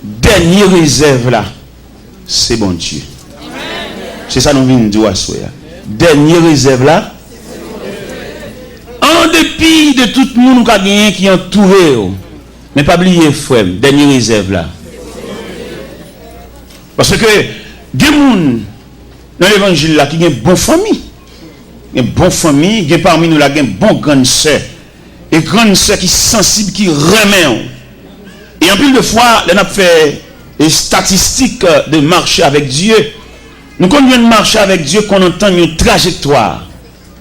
dernière réserve là, c'est bon Dieu. C'est ça nous venons de dire à soi. Dernière réserve là, en dépit de tout le monde qui est entouré, mais pas oublier frère, dernière réserve là. Parce que des gens dans l'évangile là qui ont une bonne famille. Une bonne famille, qui parmi nous là une bonne grande sœur. Et grande sœur qui sensible, qui remet. Et en plus de fois, on a fait des statistiques de marcher avec Dieu. Nous quand on vient de marcher avec Dieu, qu'on entend une trajectoire.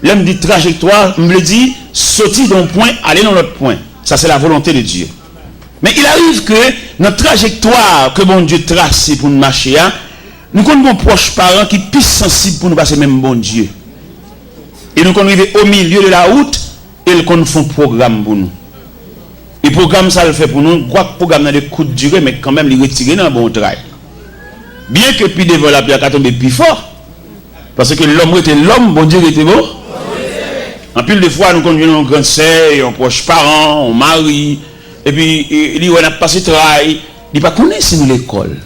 L'homme dit trajectoire, on me dit sortir d'un point, aller dans l'autre point. Ça c'est la volonté de Dieu. Mais il arrive que notre trajectoire que bon Dieu trace pour nous marcher, nous connaissons proches parents qui sont plus sensibles pour nous passer même bon Dieu. Et nous arrivons au milieu de la route et ils font un programme pour nous. Et le programme ça le fait pour nous. Quoi que le programme a des coups de durée, mais quand même il retire dans un bon travail. Bien que puis devant la pierre tombe plus fort. Parce que l'homme était l'homme, bon Dieu était beau. En pile de fois, nous connaissons un grand sœur, un proche parent, un mari. Et puis, il dit, on a passé le travail. Il ne pas connaître si nous l'école.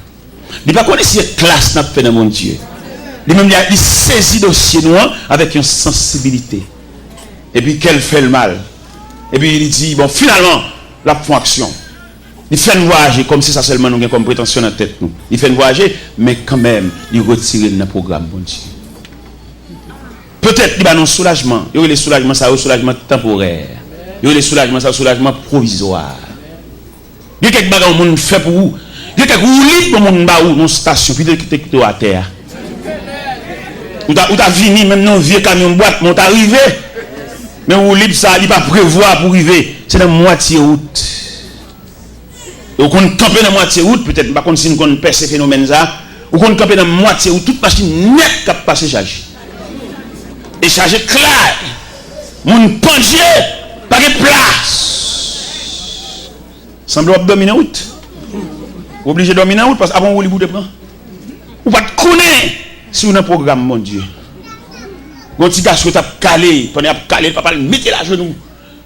Il ne pas connaître si la classe n'a fait dans mon Dieu. Il saisit le dossier noir avec une sensibilité. Et puis, qu'elle fait le mal. Et puis, il dit, bon, finalement, la font action. Il fait une voyager comme si ça seulement nous avons comme prétention dans la tête. Nous. Il fait une voyager, mais quand même, il retire le programme, bon Dieu. Peut-être qu'il y a un soulagement. Il y a le soulagement, ça, un soulagement temporaire. Il y a le soulagement, ça, un soulagement provisoire. Il y a quelques bagages que fait pour vous. Il y a quelques roulis pour vous dans une station, puis qui te à terre. Ou t'as venu même dans un vieux camion boîte, mais t'as arrivé. Mais vous libre ça, il n'est pas prévoir pour arriver. C'est la moitié route. Et vous campez dans la moitié route, peut-être, par contre, si nous connaissons ce phénomène là, vous campez dans la moitié route, toute machine nette qui passe chargée. Et chargé clair. Mon pendier, pas de place. Semble dominer la route. Vous obligé de dominer la route parce qu'avant vous voulez prendre. Vous ne pouvez pas connaître si vous avez un programme, mon Dieu. Quand petit gars qui a calé, le papa mettez la genou.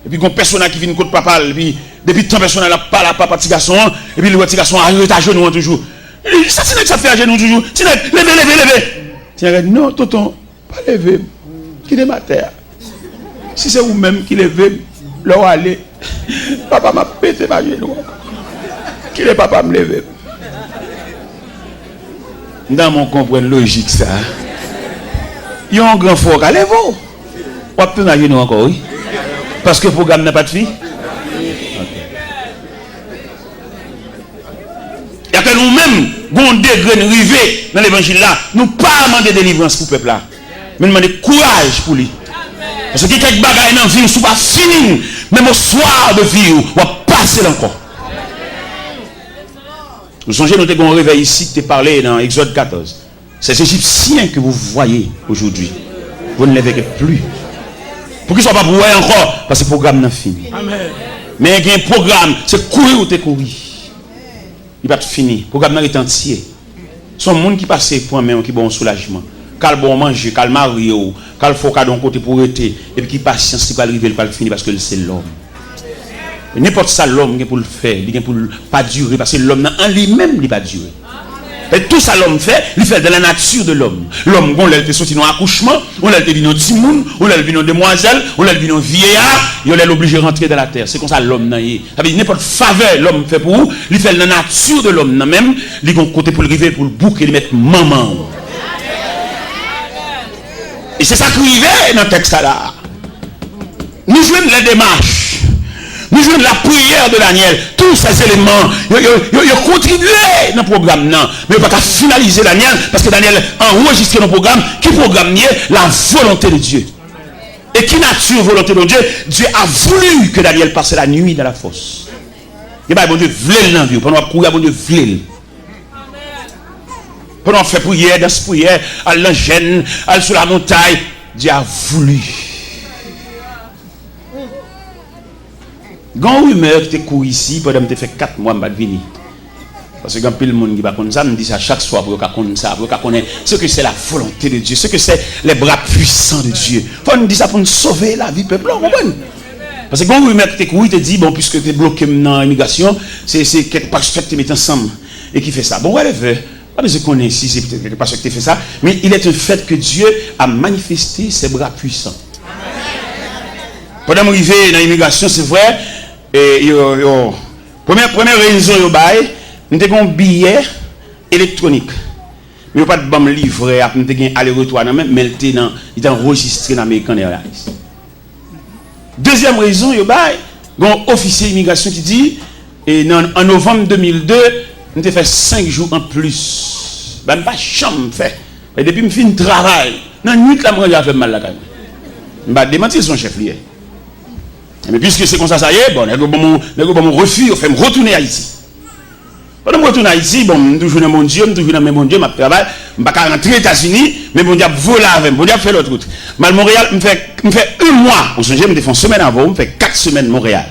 Et puis, quand personne qui vient contre papa, et puis, depuis tant personne n'a pas la papa petit garçon, et puis le petit garçon arrive à genoux toujours. Ça, c'est que ça fait à genoux toujours. C'est levez. Tiens, non, tonton, pas lever. Qui est ma terre. Si c'est vous-même qui levez, là où aller, papa m'a pété ma genou. Qui est papa me lever? Dans mon comprendre logique, ça. Il y a un grand fort, allez-vous. On peut ma genou encore, oui. Parce que le programme n'a pas de fille. Il y a que nous-mêmes, bon degré de rivé dans l'évangile là, nous pas demander délivrance pour le peuple là. Mais nous demander courage pour lui. Parce que quelques bagages dans la vie, ne pas fini. Même au soir de vie, on va passer encore. Vous songez, nous avons un réveil ici, tu as parlé dans Exode 14. Ces Égyptiens que vous voyez aujourd'hui, vous ne les verrez plus. Pour qu'ils ne soient pas pour encore, parce que le programme n'a fini. Amen. Mais il y a un programme, c'est courir ou te courir. Il va pas fini. Le programme est entier. Ce sont les gens qui passent pour un qui ont un soulagement. Quand bon manger, quand marié, quand il faut qu'à d'un côté pour être, et puis qui patience, qui va arriver, il va finir parce que c'est l'homme. N'importe ça, l'homme, il pour le faire, il pour pas durer, parce que l'homme en lui-même, il va durer. Et tout ça l'homme fait, il fait de la nature de l'homme. L'homme, on l'a sorti dans l'accouchement, on l'a dit dans Timoun, on l'a vu dans demoiselle, on l'a vu dans vieillard, et on l'a obligé de rentrer dans la terre. C'est comme ça l'homme n'a y. Avec n'importe faveur l'homme fait pour vous, il fait de la nature de l'homme même, il a un côté pour le river, pour le bouc et le mettre maman. Et c'est ça qui arrive dans le texte là. Nous jouons les démarches. Nous jouons la prière de Daniel. Tous ces éléments, ils ont contribué dans le programme. Non. Mais il ne va pas finaliser Daniel parce que Daniel a enregistré dans le programme qui programme la volonté de Dieu. Et qui nature volonté de Dieu? Dieu a voulu que Daniel passe la nuit dans la fosse. Et bien, bon Dieu, voulait dans la vie. Pendant qu'on courir, bon Dieu, voulait. Pendant qu'on fait prière, dans ce prière, à l'engène, à sur la montagne, Dieu a voulu. Quand rumeur qui te court ici, pendant que tu fait 4 mois, je vais venir. Parce que quand le monde qui va connaître ça, me dit ça chaque soir pour qu'on connaisse ça, pour qu'on connaisse ce que c'est la volonté de Dieu, ce que c'est les bras puissants de Dieu. Il faut nous dire ça pour nous sauver la vie peuple, vous comprenez? Parce que quand rumeur qui te court, il te dit, bon, puisque tu es bloqué dans l'immigration, c'est quelque part que tu mets ensemble. et qui fait ça. Bon, ouais, pas besoin de connaître si c'est peut-être parce que tu fait ça, mais il est un fait que Dieu a manifesté ses bras puissants. Pendant que je suis dans l'immigration, c'est vrai, première raison, nous avons un billet électronique. Mais pas de bon livre, nous avons aller-retour, mais il est enregistré dans l'American Airlines. Deuxième raison, il y a un officier d'immigration qui dit, en novembre 2002, nous avons fait 5 jours en plus. Je n'ai pas de chambre fait. Et depuis que je finis le travail, dans la nuit, je vais faire mal la caille. Je vais démentir son chef lié. Mais puisque c'est comme ça, ça y est, bon, mon refus, fait me retourner à Haïti. Pendant que je retourne à Haïti, bon, je suis toujours dans mon Dieu, je suis toujours dans mon Dieu, je travaille, je ne vais pas rentrer aux États-Unis, mais mon Dieu voler avec moi, mon Dieu fait l'autre route. Mal Montréal, je fais 1 mois, je me fais une semaine avant, je fais 4 semaines Montréal.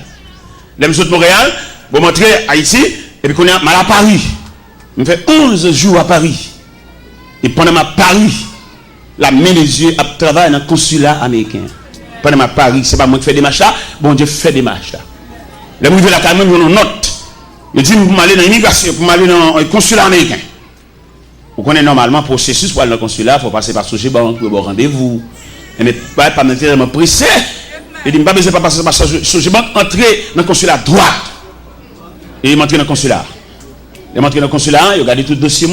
Là, je suis de Montréal, je rentre à Haïti, et puis quand je suis à Paris, je fais 11 jours à Paris. Et pendant ma Paris, la main les yeux, je travaille dans le consulat américain. Pendant ma Paris, c'est pas moi qui fais des marches là, bon Dieu fait des marches là. Là, je vais là quand même, je note. Je dis, pour m'aller dans l'immigration, pour m'aller dans le consulat américain. Vous connaissez normalement le processus pour aller dans le consulat, il faut passer par Sogebank, pour rendez-vous. Mais pas nécessairement pressé. Il dit, je ne vais pas passer par Sogebank, entrer dans le consulat droit. Et il m'entre dans le consulat. Il m'entre dans le consulat, il regarde tout le dossier,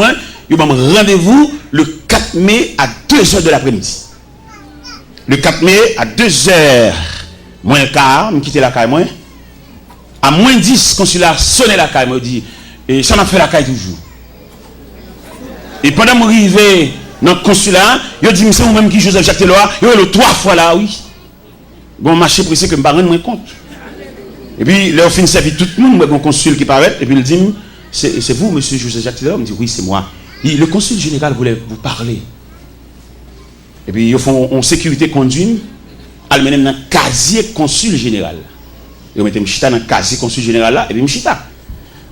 il m'a rendez-vous le 4 mai à 2h de l'après-midi. Le 4 mai à 2h moins le quart, je quitte la caille moins. À moins 10, consulat sonne la caille, me dit, et ça m'a fait la caille toujours. Et pendant que je suis arrivé dans le consulat, il dit, c'est moi-même qui Joseph Jacques Taylor, il est le 3 fois là, oui. Bon, marché pressé que je ne me rends moins compte. Et puis, là, on finit servir tout le monde, un consul qui paraît, et puis il dit, c'est vous, monsieur Joseph Jacques Taylor? Il me dit, oui, c'est moi. Le consul général voulait vous parler. Et puis, ils font en sécurité conduite, ils mènent dans le casier consul général. Ils mettent Mchita dans le casier consul général là, et puis Mchita.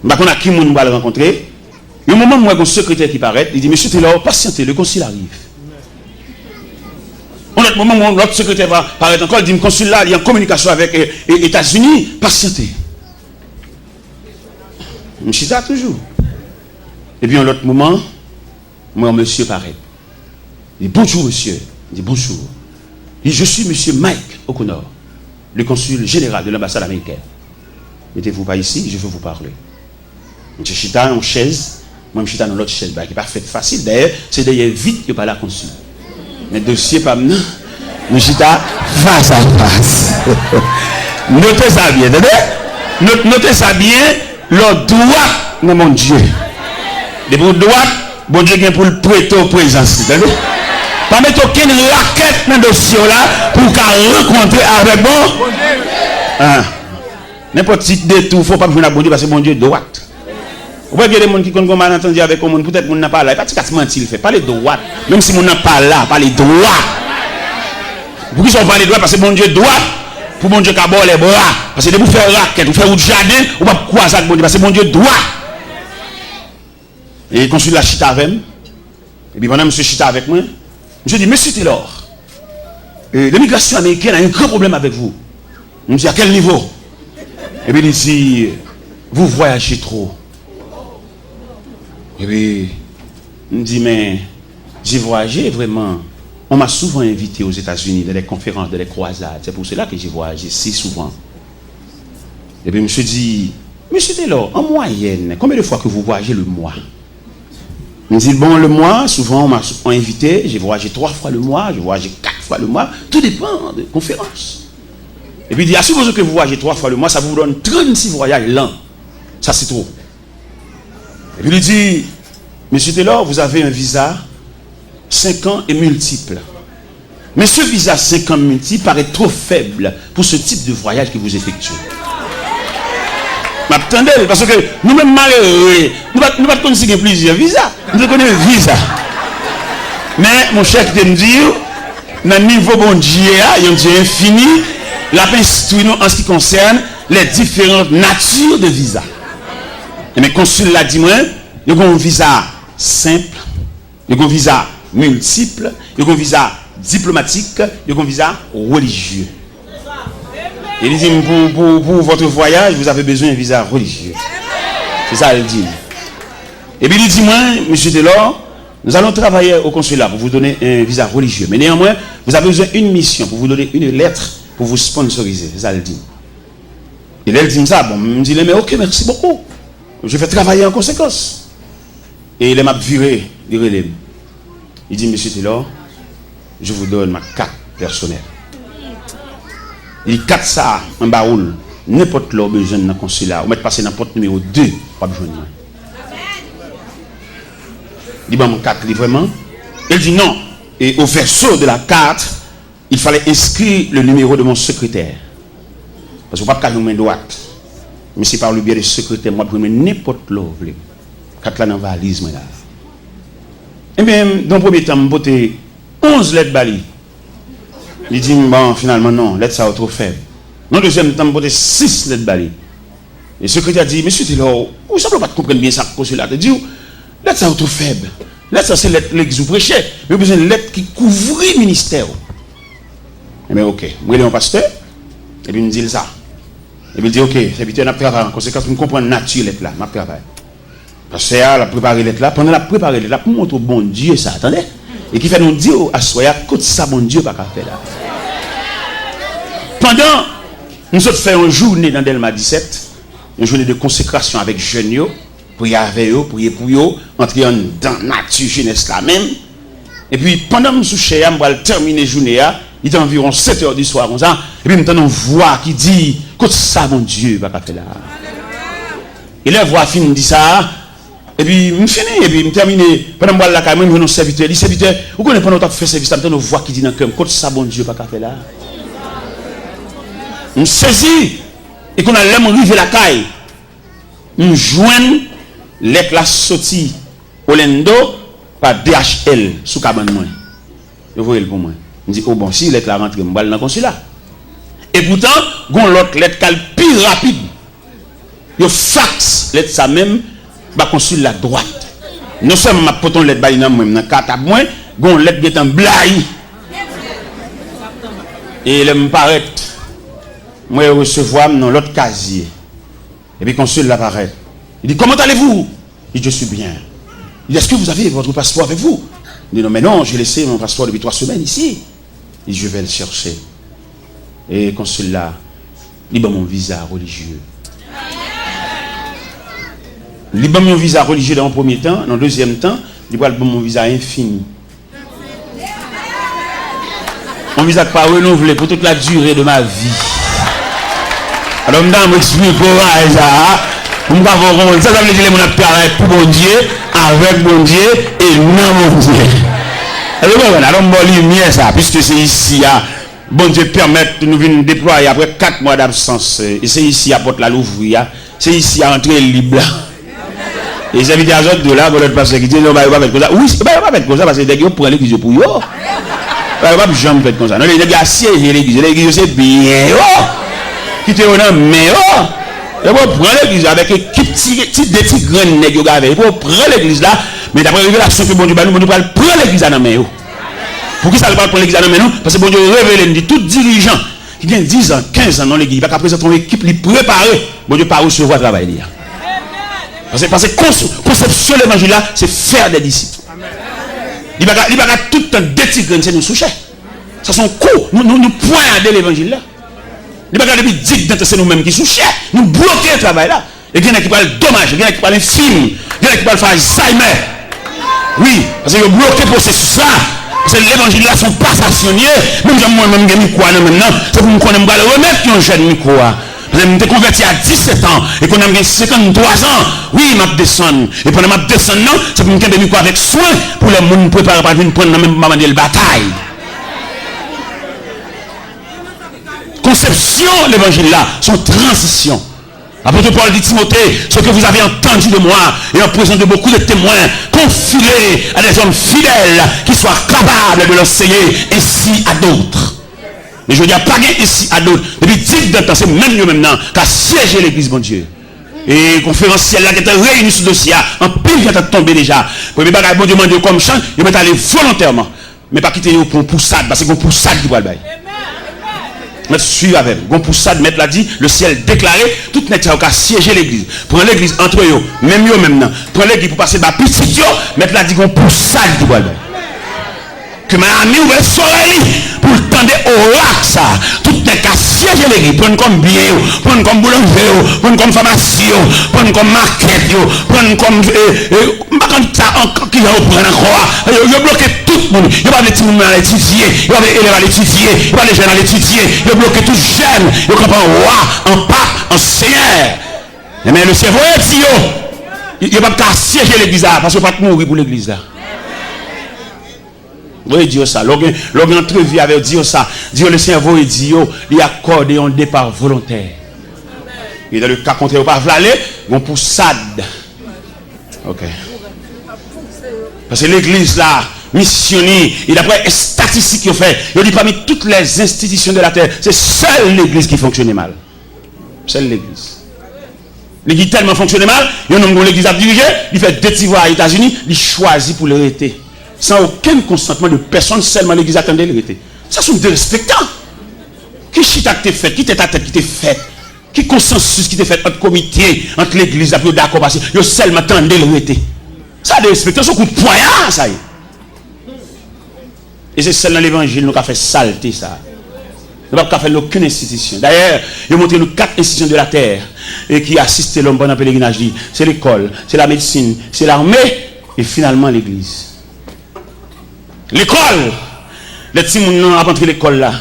Je ne sais pas qui on va le rencontrer. Il y a un moment où il y a un secrétaire qui paraît, il dit, monsieur Taylor, patientez, le consul arrive. Un autre moment où l'autre secrétaire va paraître encore, il dit, le consul là, il y a une communication avec les États-Unis, patientez. Mchita toujours. Et puis, à un autre moment, moi, monsieur paraît. Il dit, bonjour, monsieur. Il dit, bonjour. Il dit, je suis monsieur Mike O'Connor, le consul général de l'ambassade américaine. Mettez-vous pas ici, je veux vous parler. Monsieur Chita en chaise, moi, je suis dans l'autre chaise, qui n'est pas fait facile. D'ailleurs, c'est d'ailleurs vite que par la consul. Mais dossier pas maintenant, je suis face à face. Notez ça bien, notez ça bien, le droit de mon Dieu. De mon droit, bon Dieu vient pour le prêter au présence. Pas mettre aucune raquette dans le dossier là pour qu'elle rencontre avec bon. N'importe qui détour, il ne faut pas jouer à bon Dieu parce que bon Dieu est droite. Vous voyez, il y a des gens qui ont malentendu avec le monde, peut-être qu'on n'a pas là. Il n'y a pas de mentir, fait. Parlez droit. Même si on n'a pas là, parlez droit. Pourquoi ils sont parlés droit? Parce que bon Dieu est droit. Pour bon Dieu qui a les bras. Parce que de vous faire raquette, vous faire un jardin, vous ne pouvez pas croiser avec bon Dieu. Parce que bon Dieu est droit. Et il consulte la chita avec moi. Et puis pendant que monsieur chita avec moi, je dis, monsieur Taylor, l'immigration américaine a un grand problème avec vous. Je me dis, à quel niveau? Et puis il dit, vous voyagez trop. Et puis, il me dit, mais j'ai voyagé vraiment. On m'a souvent invité aux États-Unis dans des conférences, dans des croisades. C'est pour cela que j'ai voyagé si souvent. Et puis, je me suis dit, monsieur Taylor, en moyenne, combien de fois que vous voyagez le mois? Il me dit, bon, le mois, souvent, on m'a invité. J'ai voyagé 3 fois le mois, j'ai voyagé 4 fois le mois. Tout dépend des conférences. Et puis, il dit, à supposer que vous voyagez 3 fois le mois, ça vous donne 36 voyages l'an. Ça, c'est trop. Et puis il dit, monsieur Taylor, vous avez un visa 5 ans et multiple. Mais ce visa 5 ans multiple paraît trop faible pour ce type de voyage que vous effectuez. M'attendez, parce que nous-mêmes malheureux, nous ne pas connaître plusieurs visas. Nous connaissons un visa. Mais mon cher qui me dit, dans le niveau bon Dieu, il y a un Dieu infini, la paix instruit nous en ce qui concerne les différentes natures de visa. Et mes consuls l'a dit moi, il y a un visa simple, il y a un visa multiple, il y a un visa diplomatique, il y a un visa religieux. Il dit pour votre voyage, vous avez besoin d'un visa religieux. C'est ça il dit. Et puis il dit, moi, monsieur Delors, nous allons travailler au consulat pour vous donner un visa religieux. Mais néanmoins, vous avez besoin d'une mission pour vous donner une lettre pour vous sponsoriser. C'est ça, elle dit. Et là, elle dit ça. Bon, je me dit, mais ok, merci beaucoup. Je vais travailler en conséquence. Et il m'a viré, il relève. Il dit, monsieur Delors, je vous donne ma carte personnelle. Il dit, carte ça, en baoul. N'importe l'heure besoin dans le consulat. Ou mettre passer dans la porte numéro 2, pas besoin. Il dit, mon carte, vraiment. Il dit non. Et au verso de la carte, il fallait inscrire le numéro de mon secrétaire. Parce que je ne peux pas faire une main droite. Mais c'est par le biais du secrétaire, moi, je peux n'importe l'eau. Carte là dans la valise, moi là. Et bien, dans le premier temps, je vais 11 lettres bali. Il dit, bon, finalement, non, lettres ça est trop faible. Dans le deuxième temps, je vais 6 lettres bali. Et le secrétaire dit, monsieur Taylor, vous ne savez pas comprendre bien ça, consulat. Il dit, lettre ça est trop faible. Lettre ça c'est l'église vous prêchez. Mais vous avez besoin d'une lettre qui couvre le ministère. Et bien ok, moi je suis un pasteur. Et puis il me dit ça. Et puis il dit ok, c'est vite on travaille en conséquence pour comprendre la nature lettre là, m'a travail. Parce que a préparé lettre là, pendant la préparer lettre là pour montrer bon Dieu ça, attendez. Et qui fait nous dire à soya côté ça bon Dieu pas qu'à faire là. Pendant nous autres fait une journée dans Delma 17, une journée de consécration avec jeunes. Prier avec eux, prier pour eux, entrer dans la nature jeunesse là même. Et puis pendant que je suis je vais terminer la journée, il est environ 7 h du soir comme ça. Et puis j'entends une voix qui dit, écoute ça mon Dieu, va faire là. Et la voix fin dit ça. Et puis je finis, et puis je termine. Pendant que je suis là, je suis serviteur. Les serviteurs, vous connaissez pendant que je fais service, j'entends une voix qui dit dans le cœur, écoute ça mon Dieu, va faire là. Je saisis, et qu'on a l'air arrivé la caille. Je joins lettre la sortie Orlando par DHL sous cabane moi. Vous voyez pour moi. Je dis oh bon si lettre la rentre je vais dans le consulat. Et pourtant, gon l'autre lettre qui est plus rapide. Yo fax lettre ça même ba consulat droite. Non seulement ma poton lettre ba dans moi dans carte à moi, gon lettre qui est en blaye. Et il me paraît moi recevoir dans l'autre casier. Et puis consul l'apparaît. Il dit, comment allez-vous? Il dit, je suis bien. Il dit, est-ce que vous avez votre passeport avec vous? Il dit, non, mais non, j'ai laissé mon passeport depuis 3 semaines ici. Il dit, je vais le chercher. Et le consul là, il dit, mon visa religieux. Il dit, mon visa religieux dans le premier temps. Dans le deuxième temps, il dit, mon visa infini. Mon visa pas renouvelé pour toute la durée de ma vie. Alors, je vais expliquer ça. Ça veut dire que mon travail pour bon Dieu, avec bon Dieu et non bon Dieu. Alors, je vais ça, puisque c'est ici, bon Dieu permet de nous venir déployer après 4 mois d'absence. Et c'est ici à porte la l'ouvrir, c'est ici à entrer libre. Et les invités à autres de là, pour l'autre pasteur qui dit, non, il ne va pas mettre comme ça. Oui, il ne va pas mettre comme ça parce que les gens prennent l'église pour eux. Il ne va pas jamais faire comme ça. Non, les gens assiégent l'église, c'est bien. Qui te donne mais il faut prendre l'église avec des petits grains de nègres avec. Il faut prendre l'église là, mais d'après la révélation que bon Dieu nous prendre l'église dans main. Pour qui ça ne va pas prendre l'église dans main? Parce que bon Dieu révèle dit tout dirigeant qui vient 10 ans, 15 ans dans l'église, il va présenter une équipe li préparée. Bon Dieu pas recevoir travail là. Parce que conception de l'évangile là, c'est faire des disciples. Il va tout le temps des petits grains, c'est nous soucher. Ça sont cours, nous pointer l'évangile là. Il n'y a pas de dire que c'est nous-mêmes qui sommes chers. Nous bloquons le travail là. Et il y en a qui parlent dommage, il y en a qui parlent infime, il y en a qui parlent Alzheimer. Oui, parce que vous bloquez le processus là. Parce que l'évangile là sont pas stationnés. Même si moi-même j'ai mis quoi maintenant, c'est pour me connaître le remettre qui ont jeune micro. Parce que je me suis converti à 17 ans et qu'on a 53 ans. Oui, je descends. Et pendant que je descends, c'est pour me faire micro avec soin pour les gens préparer pour venir prendre même moment de bataille. Conception l'évangile là, son transition. Apôtre Paul dit Timothée, ce que vous avez entendu de moi et en présence de beaucoup de témoins, confiez à des hommes fidèles qui soient capables de l'enseigner ainsi à d'autres. Mais je dis pas ici à d'autres. Depuis 10 temps, c'est même nous maintenant qu'à siéger l'église, mon Dieu. Et conférenciel là qui était réuni sur le dossier, en pile qui est tombé déjà. Pour les bagages, bon Dieu m'a dit comme chant, il va aller volontairement. Mais pas quitter pour poussade, parce que pour poussade qui va le bail. Mettre suivre avec. Gon pour ça de mettre là dit le ciel déclaré, tout net a siéger l'église. Prends l'église entre eux, même yo même non. Prends l'église pour passer par petit yo, mettre là dit gon pour ça de quoi. Que ma ami ou le soleil pour tendre oracle ça. Tout net a siéger l'église, prendre comme bien, prendre comme boulanger, prendre comme pharmacie, prendre comme market, prendre comme ça encore qui va prendre encore. Yo bloqué tout le monde. Yo pas les petits monde à l'étudier, yo pas les élèves à l'étudier, yo pas les jeunes à l'étudier, yo bloqué tout jeune, yo comprend roi, en pape, en seigneur. Mais le cerveau est dit yo. Il pas qu'à siéger l'église là parce que pas mourir pour l'église là. Oui, Dieu ça. Lorsqu'on entrevue avec Dieu ça, Dieu le cerveau il dit yo, il accorde un départ volontaire. Et dans le cas contraire, pas aller, on pour SAD. OK. Parce que l'église là, missionnaire, et d'après les statistiques qu'ils ont fait, il dit parmi toutes les institutions de la terre, c'est seule l'église qui fonctionnait mal. Seule l'église. L'église tellement fonctionnait mal, il y a un homme dont l'église a dirigé, il fait 2 petits voix aux États-Unis, il choisit pour l'arrêter. Sans aucun consentement de personne, seulement l'église attendait l'arrêter. Ça, c'est des respectants. Qui chita qui t'est fait, qui t'est ta tête qui t'est fait, qui consensus qui t'est fait entre comité, entre l'église, la plus d'accord, parce que il seulement attendait l'arrêter. Ça, des respectants, c'est un coup de poignard, ça y est. Et c'est celle dans l'évangile qui a fait saleté ça. Il n'a pas fait aucune institution. D'ailleurs, il a montré nous 4 institutions de la terre et qui assistent l'homme pendant le pèlerinage. C'est l'école, c'est la médecine, c'est l'armée et finalement l'église. L'école, les petits gens ont entré l'école là.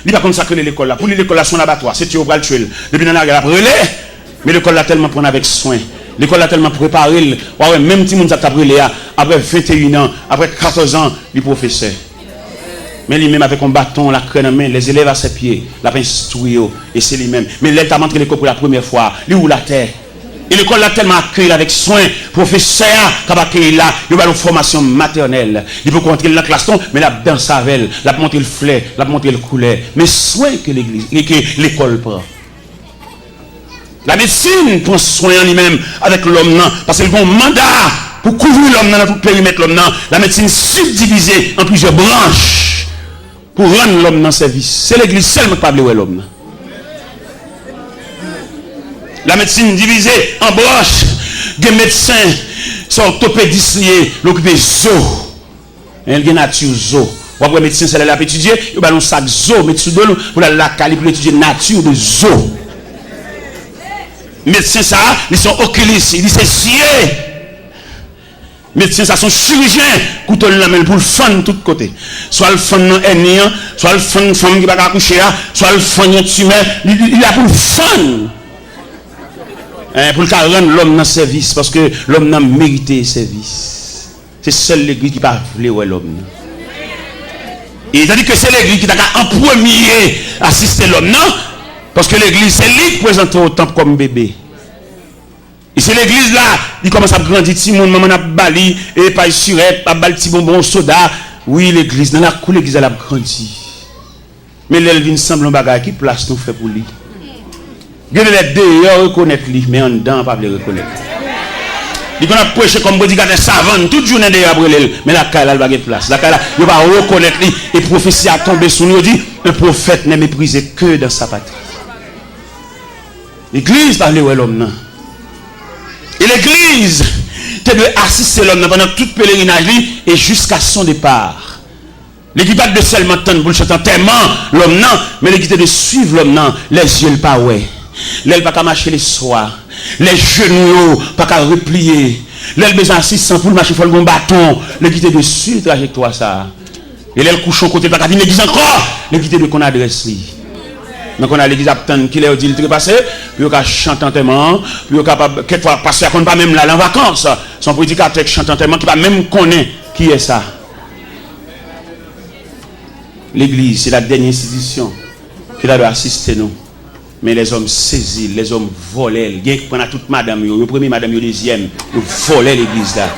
Il n'a pas consacré l'école là. Pour l'école là, son abattoir, c'est tu vas le tuer. Depuis dans la guerre, après mais l'école là tellement prendre avec soin. L'école a tellement préparé. Ouais, même si on a brûlé après 21 ans, après 14 ans, les professeurs. Mais lui-même avec un bâton, la crème en main, les élèves à ses pieds, la instruit, et c'est lui-même. Mais là, il a montré l'école pour la première fois. Lui ou la terre. Et l'école l'a tellement accueilli avec soin. Professeur, qui a accueilli là, il a une formation maternelle. Il peut rentrer dans la classe, mais la danse avec elle, la montré le fleur, la montré le couleur. Mais soin que l'église, et que l'école prend. La médecine prend soin en lui-même avec l'homme, parce qu'il a un mandat pour couvrir l'homme dans tout le périmètre l'homme. La médecine subdivisée en plusieurs branches pour rendre l'homme dans service. C'est l'église seulement qui parle de l'homme. La médecine divisée en branches. Des médecins sont orthopédistes l'occupé zo. Il y a nature zo. Après médecin c'est là pour étudier, il y a un sac zo médecin pour la cali pour étudier nature de zo. Médecins ça, ils sont oculistes, ils disent c'est médecins ça sont chirurgiens, couteau la main pour le fan de tous côtés. Soit le fan dans hernie, soit le fan femme qui va accoucher, soit le fan tumeur, il a pour le fan. Pour le rendre l'homme dans service parce que l'homme n'a mérité service. C'est seule l'église qui va vouloir l'homme. Et il a dit que c'est l'église qui t'a en premier assister l'homme, non? Parce que l'église, c'est lui qui présente au temple comme bébé. Et c'est l'église là, il commence à grandir, si mon maman a bali, et pas surette, pas bal petit bonbon, soda. Oui, l'église, dans la cour, l'église, elle a grandi. Mais elle vient semble un bagage qui place nous fait pour lui. Il y a les deux, reconnaître lui, mais en dedans, pas le reconnaître. Il a prêché comme bodyguard savant, toute journée de Gabriel, mais la caille, elle va gagner place. La caille, il va reconnaître lui, et prophétie a tombé sur nous, dit, un prophète n'est méprisé que dans sa patrie. L'église parle de l'homme. Et l'église, tu dois assister l'homme pendant tout pèlerinage et jusqu'à son départ. L'église pas de seulement attendre pour le chanter tellement l'homme, mais l'église de suivre l'homme, les yeux pas ouais. L'aile pas qu'à marcher les soirs. Les genoux pas qu'à replier. L'aile besoin assistant pour marcher, il faut le bon bâton. L'église de suivre trajectoire ça. Et l'aile couche au côté pas qu'à dire l'église encore. L'église de qu'on adresse lui. Donc on a l'église attend qu'il ait dit le trépassé, puis on a chanté tellement, puis on capable quelquefois passer à qu'on pas même là en vacances. Son prédicateur chante tellement qui pas même connaître qui est ça. L'église, c'est la dernière institution qui doit assister nous. Mais les hommes saisis, les hommes volaient, ils prennent toute madame, le premier madame, le deuxième, ils volaient l'église là.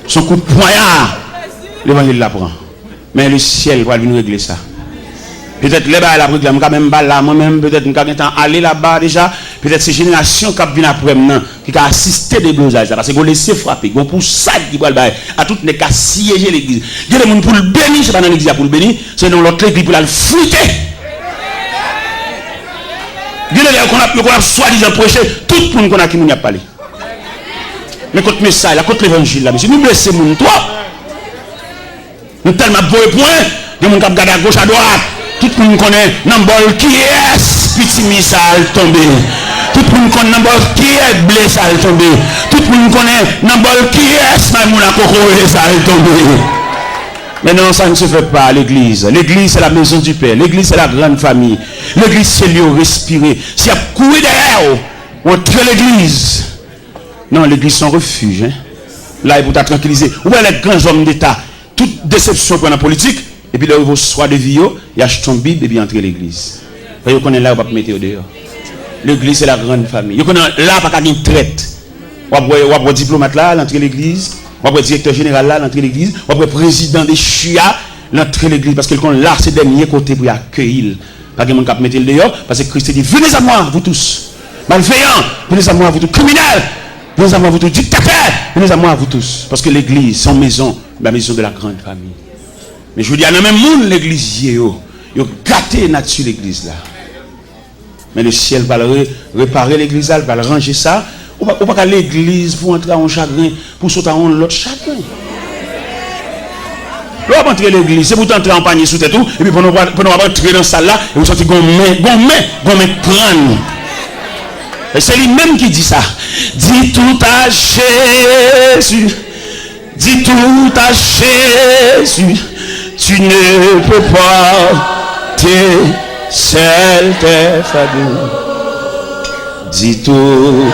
Son coup de poignard, l'évangile l'apprend. Mais le ciel va venir régler ça. Peut-être les bas la réclame quand même pas là moi-même peut-être nous avons temps aller là-bas déjà peut-être ces générations qui viennent après maintenant qui a assisté des glossages parce que vous laissez frapper vous pour ça qui va à toutes les cas siéger l'église il y a des gens pour le bénir c'est pas dans l'église pour le bénir c'est dans l'autre église pour la fruiter il y a des gens qu'on a soi-disant prêché tout le monde qu'on a qui nous a parlé mais contre message là contre l'évangile là monsieur nous blessons mon toi nous tellement beau point des gens qui regardent à gauche à droite tout le monde connaît Nambol qui est petit missile tombé. Tout le monde connaît Nambol qui est blessé tombé. Tout le monde connaît Nambol qui est Maimouna Koko et tombé. Mais non, ça ne se fait pas à l'église. L'église c'est la maison du Père. L'église c'est la grande famille. L'église c'est lieu respirer. S'il y a courir derrière, on tue l'église. Non, l'église c'est un refuge. Hein. Là, il faut tranquilliser. Où est les grands hommes d'État? Toute déception pour la politique. Et puis là, vous soir de vie, il achète ton Bible et puis entrer l'église. Vous connaissez là, vous ne mettre dehors. L'église, c'est la grande famille. Vous connaissez là, pas qu'à une traite. Vous avez diplomate là, l'entrée l'église. Vous avez directeur général là, l'entrée l'église. Vous avez président des chia, l'entrée l'église. Parce que là, c'est le dernier côté pour accueillir. Pas que mon cap mettre dehors. Parce que Christ dit venez à moi, vous tous. Malveillants, venez à moi, vous tous. Criminels, venez à moi, vous tous. Dictateurs, venez à moi, vous tous. Parce que l'église, son maison, la maison de la grande famille. Mais je vous dis, il y a même monde l'église, il a gâté nature l'église là. Mais le ciel va réparer l'église là, va ranger ça. Ou pas l'église pour entrer en chagrin, pour sauter en l'autre chagrin. Vous va entrer l'église, c'est pour entrer en panier sous tête tout, et puis pour nous entrer dans ça là, et vous sentez gommé crâne. Et c'est lui-même qui dit ça. Dis tout à Jésus. Dis tout à Jésus. Tu ne peux pas te seul tes fardeaux. Dis tout.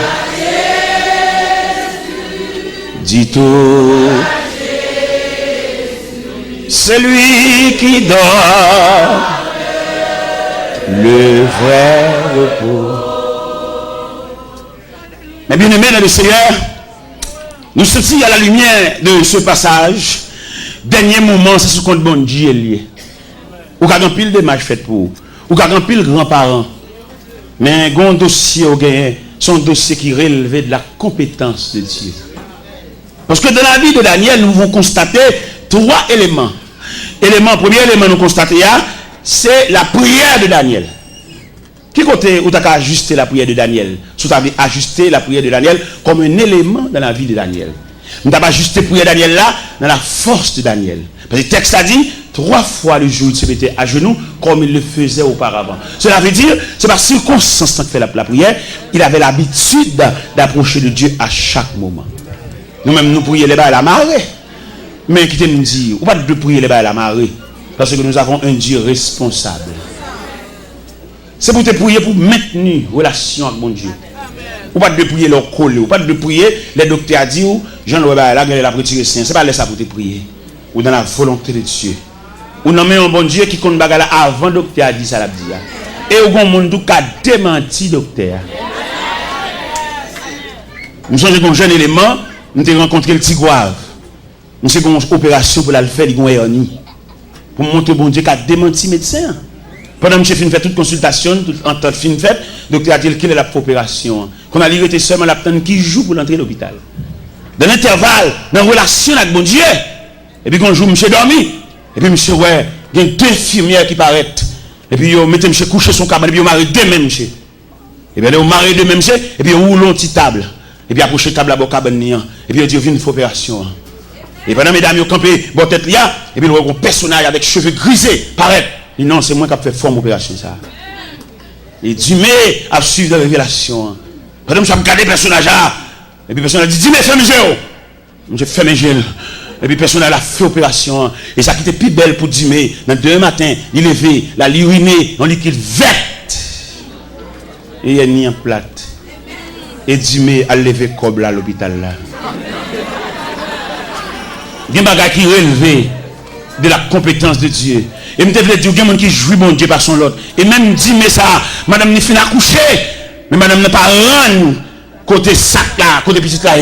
Dis tout. C'est lui qui donne le vrai repos. Mais bien aimé dans le Seigneur, nous sommes à la lumière de ce passage. Dernier moment, c'est ce qu'on bon Dieu lié. Ou quand on pile de matchs fait pour ou quand on pile grands-parents. Mais un dossier au gagné, son dossier qui relevait de la compétence de Dieu. Parce que dans la vie de Daniel, nous avons constaté 3 éléments. Premier élément nous constater, c'est la prière de Daniel. Qui côté où tu as ajusté la prière de Daniel? Tu as ajusté la prière de Daniel comme un élément dans la vie de Daniel. Nous avons ajusté la prière de Daniel là, dans la force de Daniel. Parce que le texte a dit, 3 fois le jour il se mettait à genoux comme il le faisait auparavant. Cela veut dire, c'est par circonstance qu'il fait la prière, il avait l'habitude d'approcher de Dieu à chaque moment. Nous-mêmes, nous prions les bas à la marée. Mais qui te nous dit, ou pas de prier les bas à la marée, parce que nous avons un Dieu responsable. C'est pour te prier pour maintenir relation avec mon Dieu. Ou pas de prier leur coller, ou pas de prier les docteurs a dit, Jean-Louis là, il a retiré saint. C'est pas ça pour te prier. Ou dans la volonté de Dieu. Ou non mais un bon Dieu qui compte bagarre avant docteur a dit ça la dit. Et au bon monde qui a démenti docteur. Nous sommes un jeune élément, nous avons rencontré le Tigouave. Nous avons une opération pour la faire, il y a un hernie. Pour montrer bon Dieu qui a démenti médecin. Pendant que je finis fait toute consultation, toute entente fin faite, le docteur a dit qu'il est la opération. Qu'on a été seulement la personne qui joue pour l'entrée à l'hôpital. Dans l'intervalle, dans la relation avec bon Dieu, et puis quand joue, monsieur dormi, et puis monsieur, ouais, il y a 2 infirmières qui paraissent, et puis ils mettent monsieur coucher son cabane, et puis ils marient 2 mêmes monsieur. Et bien ils marient 2 mêmes monsieur, et puis ils roulent une petite table, et puis approcher la table à la cabane, et puis ils disent, il y a une opération. Et pendant mesdames, ils campé, bon tête là, et puis ils voient un personnage avec cheveux grisés, paraît. Et non, c'est moi qui ai fait forme opération ça. Et Dieu a suivi la révélation. Pendant que je regarde le personnage là, et puis le personnage dit, dis-moi, fais mes yeux. Je fais mes yeux. Et puis le personnage a fait opération. Et ça qui était plus belle pour Dieu. Dans 2 matin, il levé, la uriné, en liquide verte. Et il y a ni en plate. Et Dieu a levé comme là à l'hôpital là. Il y a des bagages qui relèvent de la compétence de Dieu. Et je me dis, il y a des gens qui jouent bon Dieu par son lot. Et même dit, mais ça, madame n'est fini à coucher. Mais madame n'a pas rendu côté sac là, côté petit là.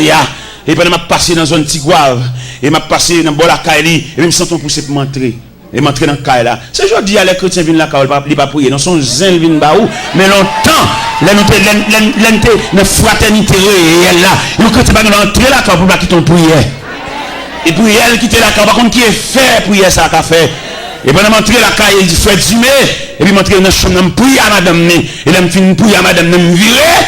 Et puis, je m'a passé dans une zone Tigouave. Et m'a passé dans Bolakaili. Et même sans ton poussé pour m'entrer. Et m'entrer dans le cas là. C'est aujourd'hui les chrétiens viennent là, ils pas prier. Non, son zèle viennent là où. Mais longtemps, la fraternité réelle là. Ils chrétiens pas entrer là pour pas quitter ton prière. Et puis elle quitte la carte. Par contre, qui est fait prier ça qu'a fait. Et pendant m'entrer la carte, il fait dîmer. Et puis m'entrer dans la chambre, prier à madame. Et là, me fin prier à madame, me virer.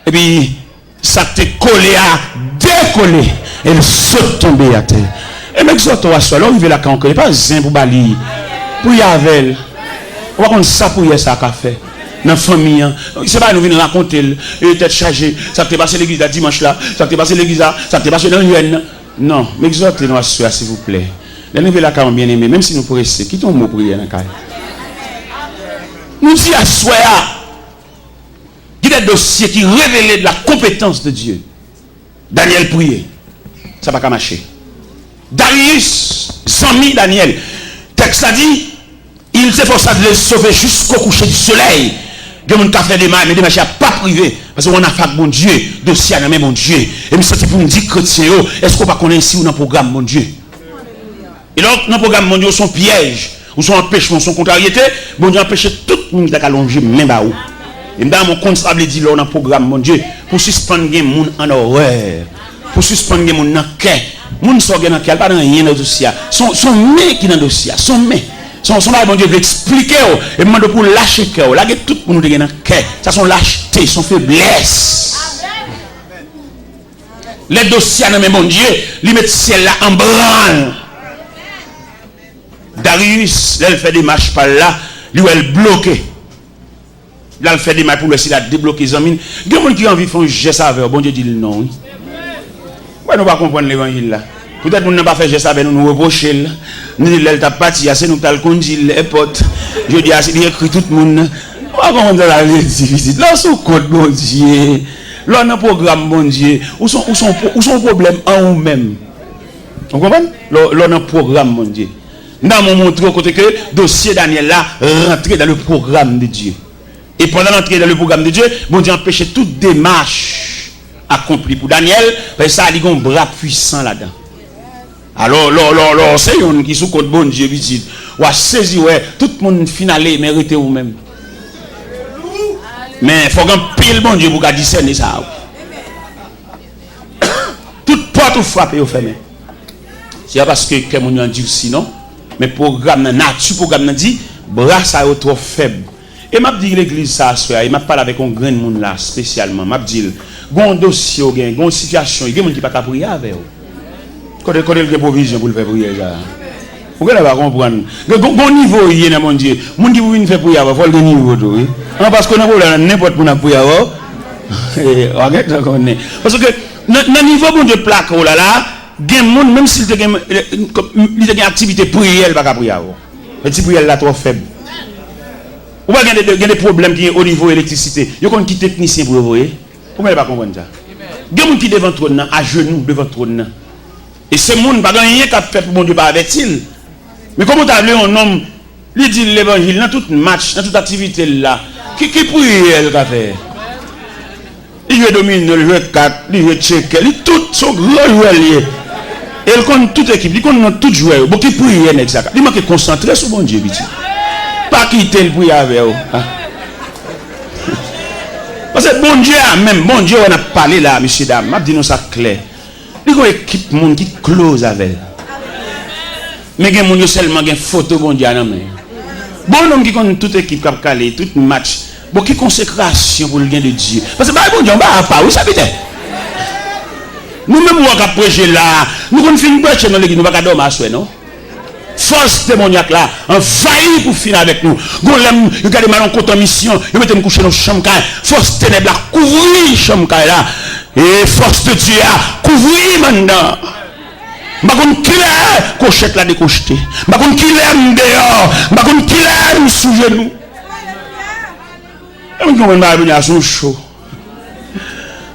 Et puis, ça t'est collé à décoller. Et elle saute tomber à terre. Et mec, ça, toi, là, il veut la carte, il n'est pas zin pour balayer. Prier avec elle. On va contre ça, prier ça qu'a fait. Dans la famille, c'est pas nous venir raconter, tête chargée, ça t'est passé l'église là dimanche là, ça t'est passé l'église là, ça t'est passé dans l'UN. Non, mais exhortez-nous à soi, s'il vous plaît. Les nous la carrière bien aimé, même si nous pressons, quittons le mot prière dans la carrière. Nous disons à soi, il y a des dossiers qui révèlent de la compétence de Dieu. Daniel priait, ça va pas marcher. Darius, Zami Daniel, texte a dit, il s'efforça de les sauver jusqu'au coucher du soleil. Il y a des gens qui fait des mains, mais des marchés pas privés. Parce qu'on a fait bon Dieu, dossier à mon Dieu. Et nous sommes pour nous dire chrétiens, est-ce qu'on va connaître ici ou dans le programme mon Dieu? Et donc, dans le programme mon Dieu, son piège, ou son empêchement, son contrariété, bon Dieu empêche tout le monde qui a allongé même à où. Et dans mon compte, ça veut dire dans le programme mon Dieu, pour suspendre les gens en horreur, pour suspendre les gens dans le cœur. Les gens sont dans le cœur, pas dans rien dans le dossier. Son main qui est dans le dossier, son main. Son bon Dieu veut expliquer et demande pour lâcher cœur. Là, tout pour nous dans le cœur. Ça sont lâcheté, son faiblesse. Les dossiers dans mon Dieu, ils mettent ciel là en branle. Darius, là, il fait des marches par là, lui, elle bloqué. Là, il fait des marches pour lui, s'il a débloqué les amis. Il y a des gens qui ont envie de faire un geste avec, bon Dieu dit non. Ouais, nous ne pas comprendre l'évangile là. Peut-être nous n'avons pas fait geste avec nous reprocher. Nous disons qu'elle t'a parti, c'est nous qui avons conduit les potes. Je dis, il écrit tout le monde. On va comprendre la visite. Là, c'est code bon Dieu. Là, on a un programme bon Dieu. Où sont problèmes en vous-même? Vous comprenez? Là, on a un programme bon Dieu. Nous avons montré au côté que le dossier Daniel là rentrait dans le programme de Dieu. Et pendant l'entrée dans le programme de Dieu, bon Dieu empêchait toute démarche accomplie pour Daniel. Parce que ça a un bras puissant là-dedans. Alors, c'est un qui sous côté bon Dieu visite. Ou a saisi, ouais, tout le monde finalé mérite ou même. Mais il faut qu'un pile bon Dieu pour discerner ça. Toute porte ou frappe ou fermée. C'est parce que quelqu'un a dit sinon, mais programme nature programme dit bras ça est trop faible. Et m'a dit l'église ça soir, il m'a parlé avec un grand monde là spécialement, m'a dit gon dossier ou gon situation, il y a des gens qui pas prier avec. Quand il y a provision pour le faire prier ça. Vous ne pas comprendre. Bon niveau il y a mon Dieu. Mon qui veut faire prier il faut le niveau tout. Parce que n'importe où prier parce que dans niveau bon Dieu plaque là là, gen monde même s'il a une activité prière il pas prier. Petit prière là trop faible. Ou pas il y a des problèmes qui au niveau électricité. Il y a qui technicien pour vous Vous ne pas comprendre ça. Il y a des gens qui devant trône à genoux devant trône. Et ce monde n'a pas rien qu'à faire pour mon Dieu, pas avec il. Mais comment tu as vu un homme, il dit l'évangile, dans tout match, dans toute activité là, qui prie elle qu'a fait? Il veut dominer, il veut 4, il veut checker, il tout son gros joueur lié. Et il connaît toute équipe, il connaît tout joueur. Bon, qui prie elle exact. Il manque concentrer sur mon Dieu, petit. Pas quitter le prier avec eux. Parce que bon Dieu, même, bon Dieu, on a parlé là, messieurs, dames, m'a dit nous ça clair. Il y a une équipe monde qui close avec elle. Mais il y a des gens seulement qui photo bon Dieu à la main. Bon homme qui connaît toute équipe qui a calé, tout match. Bon qui consécration pour le bien de Dieu. Parce que bon Dieu, on va pas, oui ça peut être. Nous-mêmes on va prêcher là. Nous on finit prêcher dans l'église, nous pas dormir à soi non. Force démoniaque là, envahit pour finir avec nous. Gon l'aime, regardez mal en compte en mission, il mettez me coucher dans chambre caille. Force ténèbres là, couvrir chambre caille là. Et force de Dieu a couvrir maintenant. Ma kon killer cochette la décocheté. Ma kon killer dehors, ma kon killer sous genou. Et on comprend pas venir sous chaud.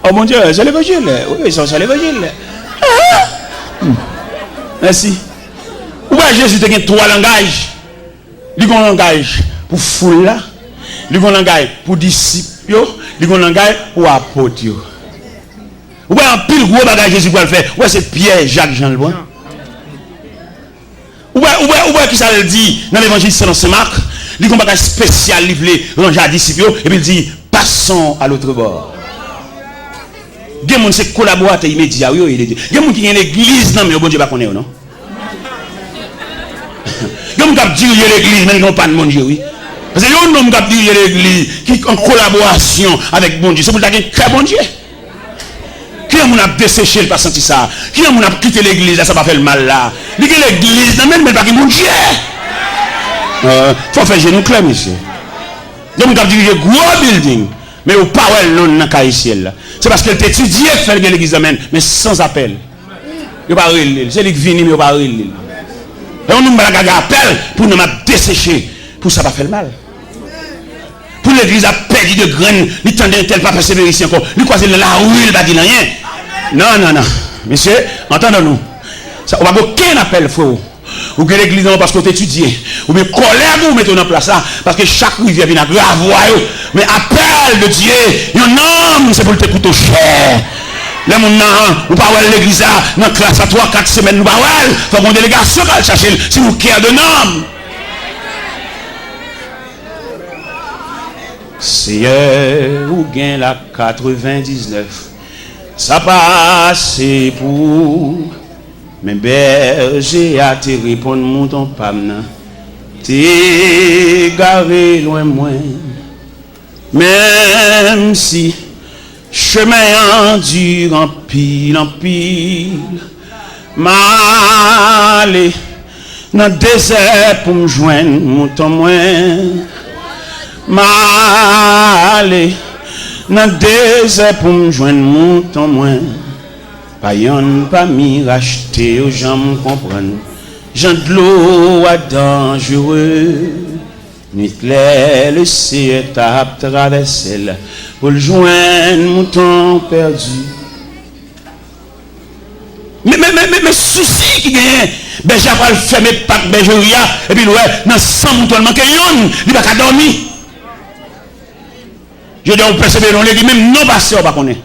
Oh mon Dieu, c'est l'évangile. Oui, c'est l'évangile. Merci. Où est Jésus a trois langages. Il y a un langage pour foule là, il y a un langage pour disciples, il y a un langage pour apôtres. Ou bien un pile gros bagage Jésus pour le faire. Ouais, c'est Pierre, Jacques, Jean le bon. Ou bien qui ça le dit dans l'évangile selon Saint Marc, il y a un bagage spécial livré ranger à disciples et puis il dit passons à l'autre bord. Il y a des gens qui collaborent immédiat. Il y a des gens qui sont dans l'église, non, mais bon Dieu ne connaît pas, non? Il y a des gens qui disent l'église, mais ils n'ont pas de bon Dieu, oui. Parce que il y a des gens qui disent l'église, qui sont en collaboration avec bon Dieu. C'est pour ça qu'il y a un très bon Dieu. Qui a desséché, il pas senti ça? Qui a quitté l'église, ça va faire le mal là? Il y a l'église, non, mais pas de bon Dieu. Il faut faire genou clair, monsieur. Il y a des gens qui disent gros building. Mais au pas non dans Caïciel. C'est parce qu'elle t'étudie faire l'église mais sans appel. Il pas relé, c'est lui qui vient mais il pas relé. Et on nous appel pour nous dessécher pour ça pas faire le mal. Pour l'église a perdu de graines, il tendait tel pas persévérer ici encore. Lui croiser la rue, il va dire rien. Non. Monsieur, entendons-nous. Ça on va aucun appel frère. Ou que l'église non parce qu'on t'étudie. Ou bien colère vous mettez en place là parce que chaque rivière vient à grave. Mais appel de Dieu, un homme, c'est pour le t'écouter cher. Là, mon nom, ou pas l'église dans la classe à 3-4 semaines, nous pas il faut qu'on délégation qui va chercher si vous cœur de homme. Seigneur, ou gain la 99, ça passe pour mes bergers à te répondre, mon ton pam, t'es garé loin moins. Même si chemin endure en pile, m'aller dans le désert pour me joindre, mon temps moins. M'aller dans le désert pour me joindre, mon temps moins. Pas yon, pas mi racheter aux gens me comprennent. Jean de l'eau à dangereux. Nuit claire, le ciel tape traversé pour le joindre, mouton perdu. Mais souci qui gagne, ben j'ai pas le fermer pas bergerie et puis ouais, dans 100 moutons manque yon, il va pas dormir. Je dis on persévérer dans l'église même non passé on pas connaît.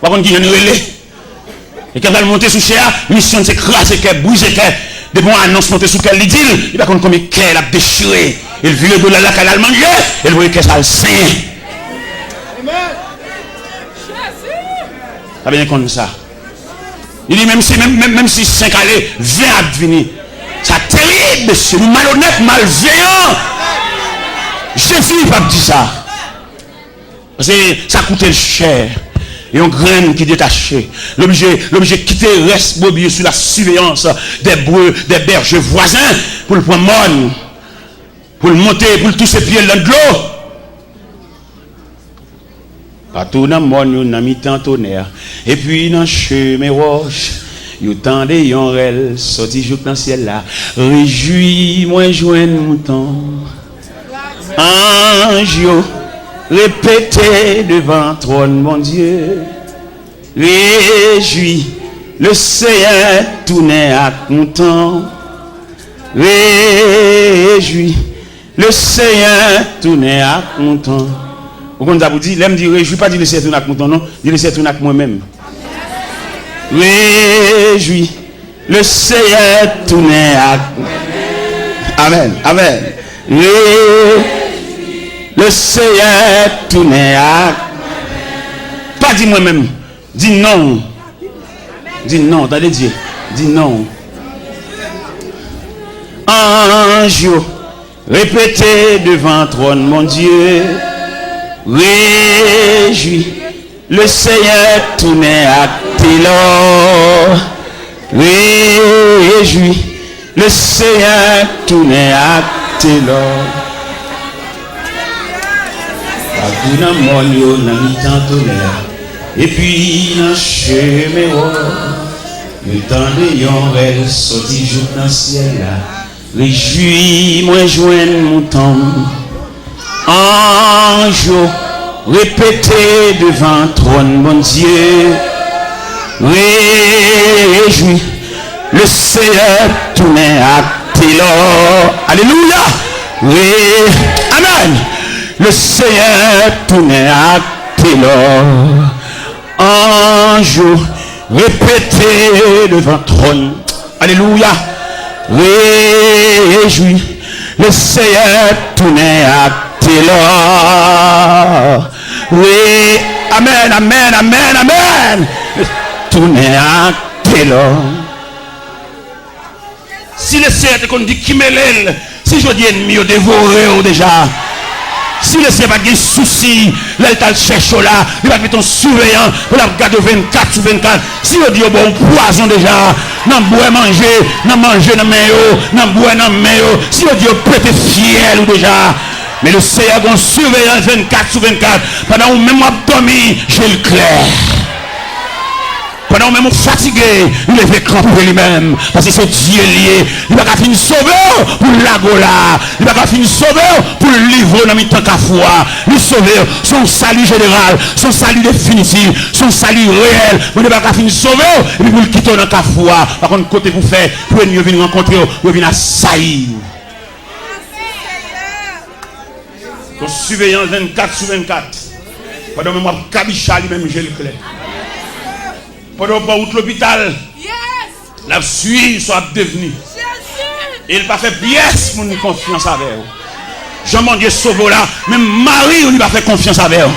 Pas connaît qui vient relé. Et quand elle monter sous cher, mission c'est craser cœur, bouger cœur. De bon annonce monter sous quel dit, il va connaître combien cœur a déchiré. Il vit le de la qu'elle a mangé, il voit que ça le saint. Ça vient comme ça. Il dit même si 5 allées, 20 à venir. Ça terrible, monsieur, nous malhonnêtes, malveillants. Je finis pas dire ça. Parce que ça coûte cher. Et on graine qui détaché. L'objet quitter reste bobie sous la surveillance des breux, des bergers voisins pour le prendre mon, pour le monter, pour le toucher pieds dans de l'eau. Partout dans le monde, on a mis tant tonnerre. Et puis dans le chemin roche, il tend des yonrels, sorti jour dans le ciel là. Réjouis-moi, joindre mouton. Ange, répétez devant trône, mon Dieu. Réjouis, le Seigneur tourné à content. Réjouis, le Seigneur tourné à content. Vous avez dit, l'aime dit réjouis, pas dire le Seigneur tourné à content, non. Dire le Seigneur tourné à moi-même. Réjouis, le Seigneur tourné à content. Amen, amen. Le Seigneur tourné à. Pas dis moi-même. Dis non. Dis non. T'as dit. Dis non. Ange, répétez devant trône, mon Dieu. Réjouis. Le Seigneur tourné à Télor. Réjouis. Le Seigneur tourné à Télor. Dans mon dans mi-temps tonnerre. Et puis dans le chemin le temps de yonrel sorti jour dans le ciel là. Réjouis-moi joindre mon temps. Ange, répétez devant trône mon Dieu. Réjouis, le Seigneur tourné à Télor. Alléluia. Amen. Le Seigneur tourné à Télor. Ange, répétez devant trône. Alléluia. réjouis. Le Seigneur tournait à Télor. Oui, amen, amen, amen, amen. Tournait à Télor. Si le Seigneur te dit qui me l'aile, si je dis ennemi au dévoré déjà. Si le Seigneur n'a pas de souci, là il t'a cherché là, il va mettre ton surveillant pour la garder 24 sur 24. Si on dit bon poison déjà, non boire manger, non manger dans main, non boire dans main. Si on dit peut-être fier ou déjà. Mais le Seigneur a un surveillant 24 sur 24. Pendant où même dormi, j'ai le clair. Pendant même fatigué, il est fait camper lui-même. Parce que c'est Dieu lié. Il va finir sauveur pour l'agola. Il va finir sauveur pour le livre dans le temps qu'à foi. Le sauveur, son salut général, son salut définitif, son salut réel. Il va finir sauveur et puis vous le quittez dans la foi. Par contre, côté vous faites, pour venir rencontrer, vous venir assaillir. Donc, surveillant 24 sur 24. Pendant même Kabicha lui-même, j'ai le clair. Pendant pas outre l'hôpital, la suite soit devenue. Et il n'a pas fait pièce pour nous confiance avec eux. Jean-Mon-Dieu sauve là, même Marie, on lui va faire confiance avec eux.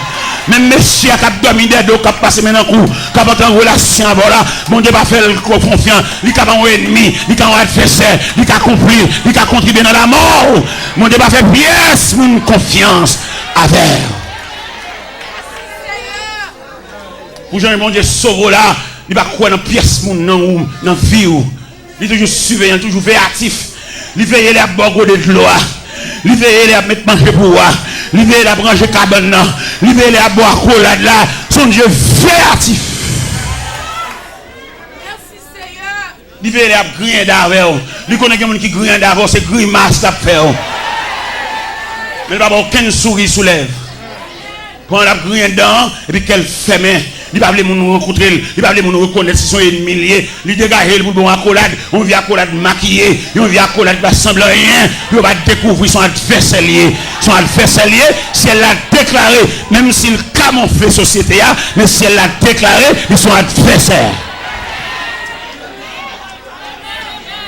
Même monsieur qui a dormi des dos, qui a passé maintenant coup, qui a pas en relation avec là, mon Dieu va faire confiance. Il a un ennemi, il a un adversaire, il a compris, il a contribué dans la mort. Mon Dieu va faire pièce pour nous confiance avec eux. Pour Jean mon Dieu sauve là, il va croire dans pièce dans la vie. Il est toujours surveillant, toujours véatif. Il veille à boire de l'eau. Il veille à mettre manger pour moi. Il veille à brancher cabane. Il veille à boire collade là. Son Dieu véatif. Merci Seigneur. Il veille à griller d'avant. Il connaît quelqu'un qui grille d'avant, c'est grimace à faire. Mais il n'y a pas aucune souris sous lèvres. Quand on a grillé dedans, et puis qu'elle fait main. Il va nous rencontrer, il va nous reconnaître si son ennemi, il dégage pour bon accolade, on vient accolade maquillé, on vient accolade va sembler rien, il va découvrir son adversaire lié. Son adversaire lié, si elle l'a déclaré, même s'il camoufle société, mais si elle l'a déclaré, ils sont adversaires.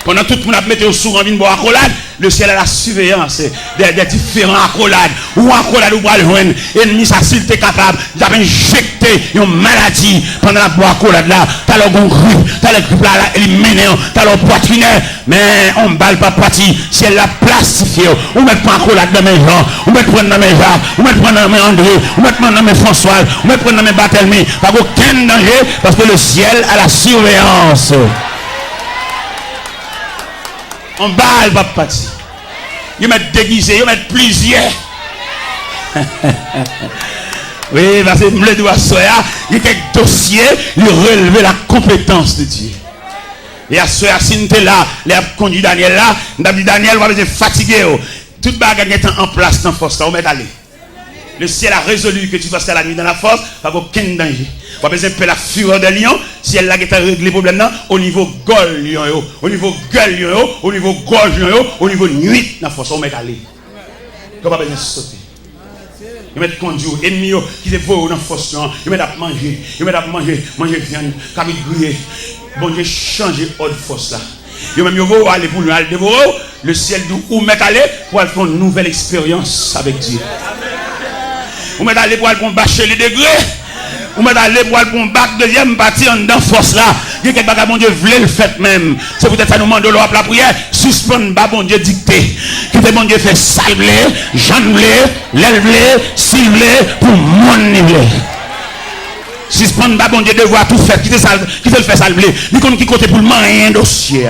Pendant tout le monde a mis au sourd en vie de boire accolade, le ciel a la surveillance des différents accolades. Ou accolade ou boire le joindre. Ennemi, ça s'il était capable d'avoir injecté une maladie pendant la boire accolade là. T'as le grippe, t'as le grippe là, éliminé, t'as le poitrinaire. Mais on ne balle pas parti. Si elle l'a plastifié, on met pas accolade dans mes gens, on met prendre dans mes Jacques, on met prendre dans mes André, on met prendre dans mes François, on met prendre dans mes Barthélemy. Pas aucun danger parce que le ciel a la surveillance. On balle pas parti. Ils mettent déguisé, ils mettent plusieurs. Oui, parce que le doigt soya, il y a quelques dossiers, il relevait la compétence de Dieu. Et à ce si tu là, les a conduit Daniel là, Daniel va être fatigué. Toute bagarre est en place dans la force, on met aller. Le ciel a résolu que tu fasses la nuit dans la force, pas aucun danger. On va besoin de la fureur de lion, si elle a réglé le problème au niveau gueule lion, au niveau gueule lion, au niveau gorge lion, au niveau nuit dans la force, on met aller. On va besoin de sauter. Ils mettent conduire, ennemis qui se voient dans la force, ils mettent à manger, manger viande, comme ils grillent. Bon Dieu, changer autre force là. Ils même vont aller pour le dévorer, le ciel d'où mettre aller pour faire une nouvelle expérience avec Dieu. Vous mettez aller pour aller bâcher les degrés. Vous mettez aller pour aller bac deuxième partie en dedans force là. Il y a quelqu'un qui bon Dieu voulait le fait même. C'est peut-être ça nous demande de l'eau la prière. Suspendre bas bon Dieu dicté. Qui fait bon Dieu fait salblé, janblé, lèvelé, ciblé pour mon niveau. Suspendre bas bon Dieu devoir tout faire. Qui fait le fait salblé. Il connaît qui côté pour le moyen dossier.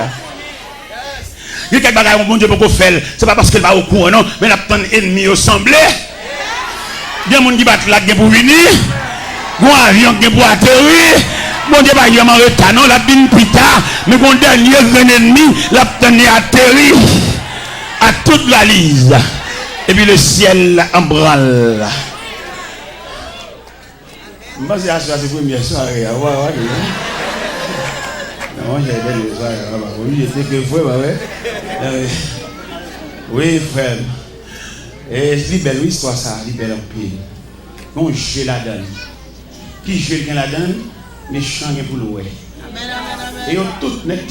Il y a quelqu'un qui bon Dieu pour faire. C'est pas parce qu'il va au courant non, mais la prendre ennemi au semblé. Il y a des gens qui battent là pour venir. Il y a un avion qui pour atterrir. Bon Dieu, il y a un retard, non, la bin pita. Mais mon dernier grand ennemi, la tenue atterri à toute la lise. Et puis le ciel en branle. Je pense que c'est la première soirée. Non, j'ai fait des soirées. Oui, j'étais que frère. Oui, frère. Et c'est belle histoire ça, c'est belle en pied. On jeu la donne. Qui jeu la donne, mais change pour le ouais. Et on tout net.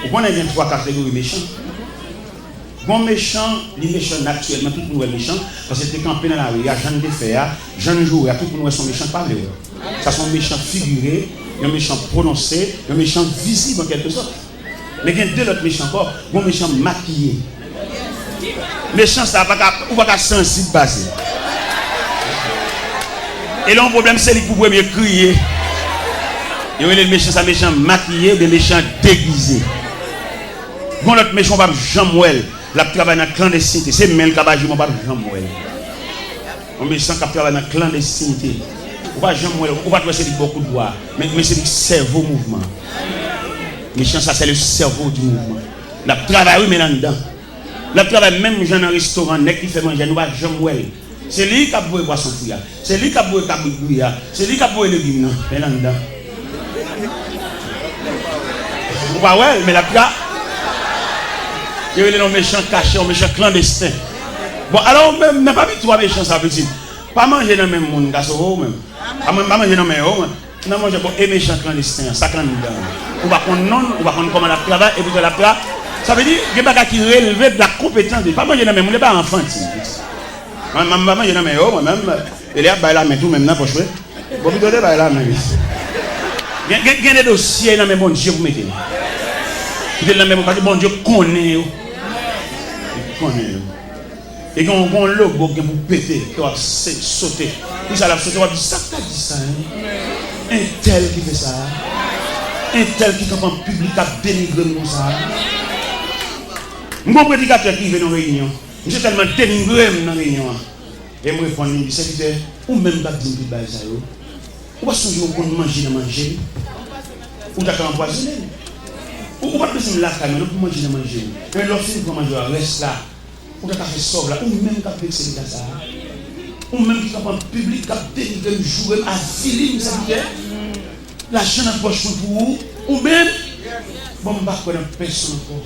Vous connaissez 3 catégories méchants. Bon méchant, les méchants naturellement, tout le monde est méchant, parce que c'est campé dans la rue, il y a gens de faire, gens de jouer, tout le monde sont méchants par les ça sont méchants figurés, un méchant prononcé, un méchant visible en quelque sorte. Mais il y a deux autres méchants encore, bon méchant maquillé. Méchant, ça va pas sensible passer. Et là, le problème, c'est qu'il faut mieux crier. Il y a les méchants, ça méchant maquillé, des méchants déguisés. Bon, l'autre méchant, va Jean-Mouel. La travail dans la clandestinité. C'est même le cabage, mon pas Jean-Mouel. On méchant qui travaille dans la clandestinité. On va Jean-Mouel, on va trouver c'est beaucoup de doigts. Mais c'est le cerveau mouvement. Méchant, ça c'est le cerveau du mouvement. La travail, oui, mais là-dedans. La travail, même dans un restaurant, n'est qui fait manger, nous va Jean-Mouel. C'est lui qui a boire boisson fouilla. C'est lui qui a boire cabouille. C'est lui qui a boire les légumes. Mais là-dedans. On va ouais, mais la travail. Il y a des méchants cachés, des méchants clandestins. Bon, alors, même, n'a pas vu 3 méchants, ça veut dire. Pas manger dans le même monde, même. Pas manger dans le même monde. Non, manger bon, et méchants clandestins, ça clan dedans. On va prendre non, on va prendre comment la travail, et puis la travail. Ça veut dire qu'il y a des gens qui relèvent de la compétence. Pas manger dans le même monde, pas enfant. Maman, manger dans le même monde, moi-même, il y a des mains tout même dans la poche. Bon, puis donner la main. Il y a des dossiers dans le même monde, Dieu vous mettez. Il y a des même parce que bon Dieu connaît. Et quand on a un logo qui vous péter, qui va sauter, puis ça va sauter, on va dire ça, tu as dit ça. Un tel qui fait ça. Un tel qui est en public à dénigrer comme ça. Mon prédicateur qui vient dans la réunion, je suis tellement dénigré dans la réunion. Et moi, je réponds, c'est ou même pas dire que ça. Ou pas songer qu'on mange dans manger. Ou d'accord empoisonné. Ou pas besoin de la caméra pour manger dans manger. Mais lorsque vous mangez, reste là. Ou t'as fait sauve là, ou même qu'à vexer ça, ou même qui en public, qui a dénigré, jouer à filer, ça veut dire, l'argent dans la poche pour vous, ou même, bon, on va pas connaître personne encore.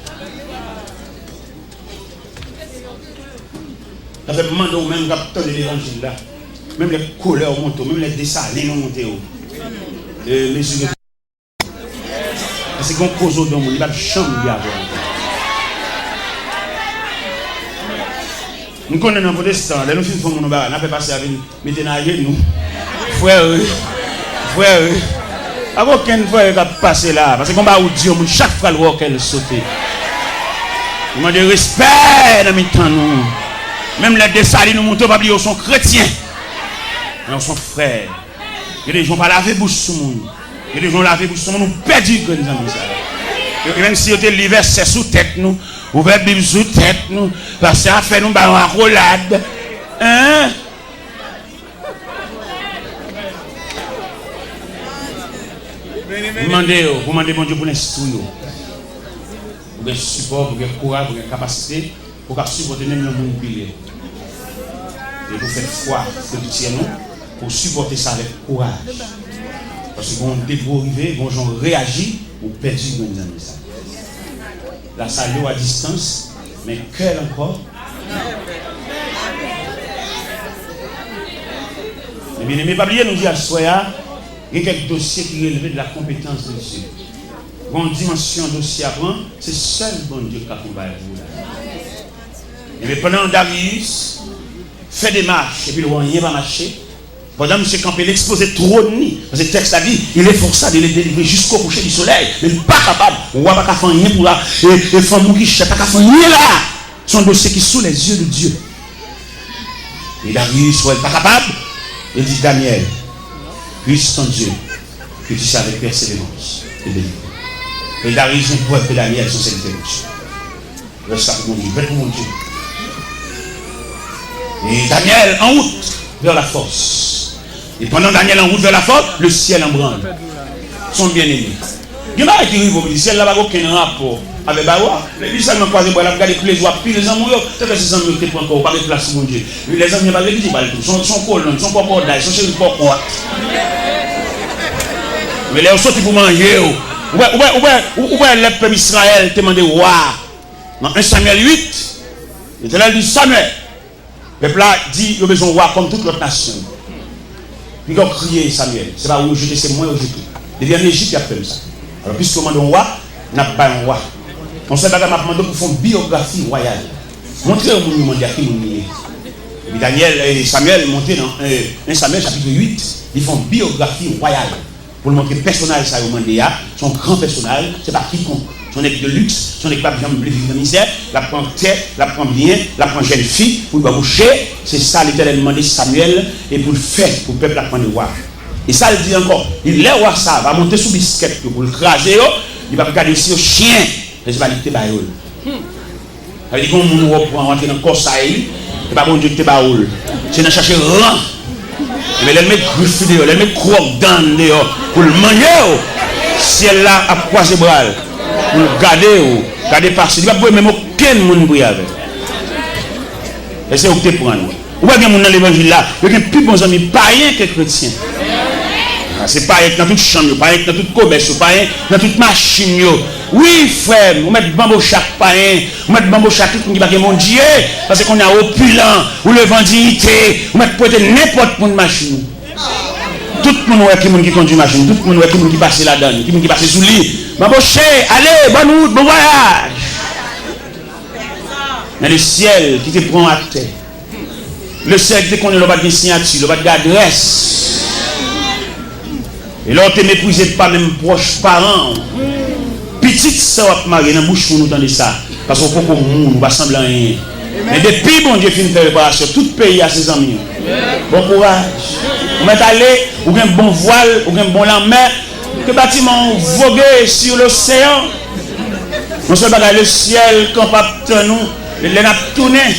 Ça fait demander ou même qui a l'évangile là, même les couleurs montent, même les dessalines montent. Messieurs, parce qu'on cause au don, il va jamais y avoir. Nous connaissons un protestant, nous faisons nos barres, nous avons passé avec nous, mettez dans nous. Frère, avant aucun frère qui a passé là, parce qu'on va vous dire, chaque fois le voit qu'elle saute. Nous demandons de respect dans le temps nous. Même les dessalines, nous montrons pas qu'ils sont chrétiens. Mais ils sont frères. Il y a des gens qui laver bouche sur le monde. Il y a des gens qui laver bouche sur le monde, nous perdons que nous avons ça. Et même si vous avez l'hiver, c'est sous tête nous. Ouvert Bible sous tête nous, parce que ça fait nous une rolade. Hein? Vous demandez bon Dieu pour l'instruire. Pour le support, pour le courage, pour la capacité, pour supporter même le monde pilier. Et pour faire foi, pour supporter ça avec courage. Parce que quand on débrive, quand on réagit, on perd nos amis. La salut à distance, mais cœur encore. Mais bien aimé, pas oublier, nous dit à Soya, il y a quelques dossiers qui relèvent de la compétence de Dieu. Bonne dimension dossier à prendre, c'est seul bon Dieu qui a combattu vous. Et pendant Darius fait des marches, et puis le roi n'y est pas marché. Pendant M. Campé l'exposé trop de nuit. Parce que le texte a dit, il est forcé de les délivrer jusqu'au coucher du soleil. Il n'est pas capable. On ne va pas faire rien pour là. Et les femmes qui ne savent pas faire rien là. Son dossier qui est sous les yeux de Dieu. Et Darius n'est pas capable. Il dit, Daniel, puisse ton Dieu que tu sais avec persévérance et délivrer. Et Darius n'est pas que Daniel son serviteur de Dieu. Reste avec mon Dieu. Reste pour mon Dieu. Et Daniel en route vers la force. Et pendant Daniel en route vers la force, le ciel en branle. Son bien-aimé. Il y a qui arrive au ciel là-bas, aucun rapport avec Bawa. Les gens m'ont croisé pour la regarder tous les jours, puis les amoureux, c'est que ces amoureux qui encore pas de place mon Dieu. Les amis pas l'église, pas tout. Son colonne, son porte-d'ail, son chéri porte. Mais les autres pour manger. Ouais, le peuple Israël te demandé roi. Dans 1 Samuel 8, l'Éternel dit Samuel. Le peuple là dit il a besoin de roi comme toute l'autre nation. Puis il a crié Samuel. C'est pas où jeter, c'est moi où jeter. Il vient en Égypte, il a fait ça. Alors, puisque on demande un roi, n'a pas un roi. On sait pas m'a demandé pour faire une biographie royale. Montrez au monde qui nous est. Daniel et Samuel montaient dans 1 Samuel chapitre 8, ils font une biographie royale pour montrer le personnage ça son grand personnage, c'est pas quiconque. Son équipe de luxe, son équipe de jambe vivre dans la misère, la prend terre, la prend bien, la prend jeune fille, pour le boucher, c'est ça l'Éternel demandé Samuel et pour le faire, pour le peuple apprendre à voir. Et ça il dit encore, il les roi ça va monter sous biscuit pour le craser, il va regarder aussi au chien, et je vais aller te bailler. Ça veut dire qu'on va rentrer dans le corps ça, c'est pas bon Dieu qui te baille. C'est dans chercher rang. Mais elle met griffe dehors, elle met croque dans dehors pour le manger. Si elle là a croisé bras pour le garder passer, il va pas même aucun monde pour y avec. Et c'est où tu prends. Ou bien mon dans l'évangile là, il y a plus bons amis païens que chrétiens. C'est pas dans toute chambre, pas dans toute commerce, pas dans toute machine. Oui, frère, on met bambo chaque païen, on met bambo chaque qui va mon Dieu, parce qu'on a opulent, ou le vendité, on met peut-être n'importe quelle machine. Tout le monde qui conduit machine, tout le monde qui passe là-dedans, qui passe sous lit. Bambo ché, allez, bonne route, bon voyage. Mais le ciel qui te prend à terre, le ciel qui te connaît le bas de signature, le bas d'adresse. Et là, tu ne méprises pas même proches parents. Petite soeur mariée dans la bouche pour nous entendre ça. Parce qu'on peut qu'on ne va sembler rien. Mais depuis bon Dieu finit de faire réparation, tout pays a ses amis. Bon courage. On va aller, ou un bon voile, ou un bon lambert, que bâtiment voguer sur l'océan. On se bat le ciel, quand pas nous, les nappes tournées.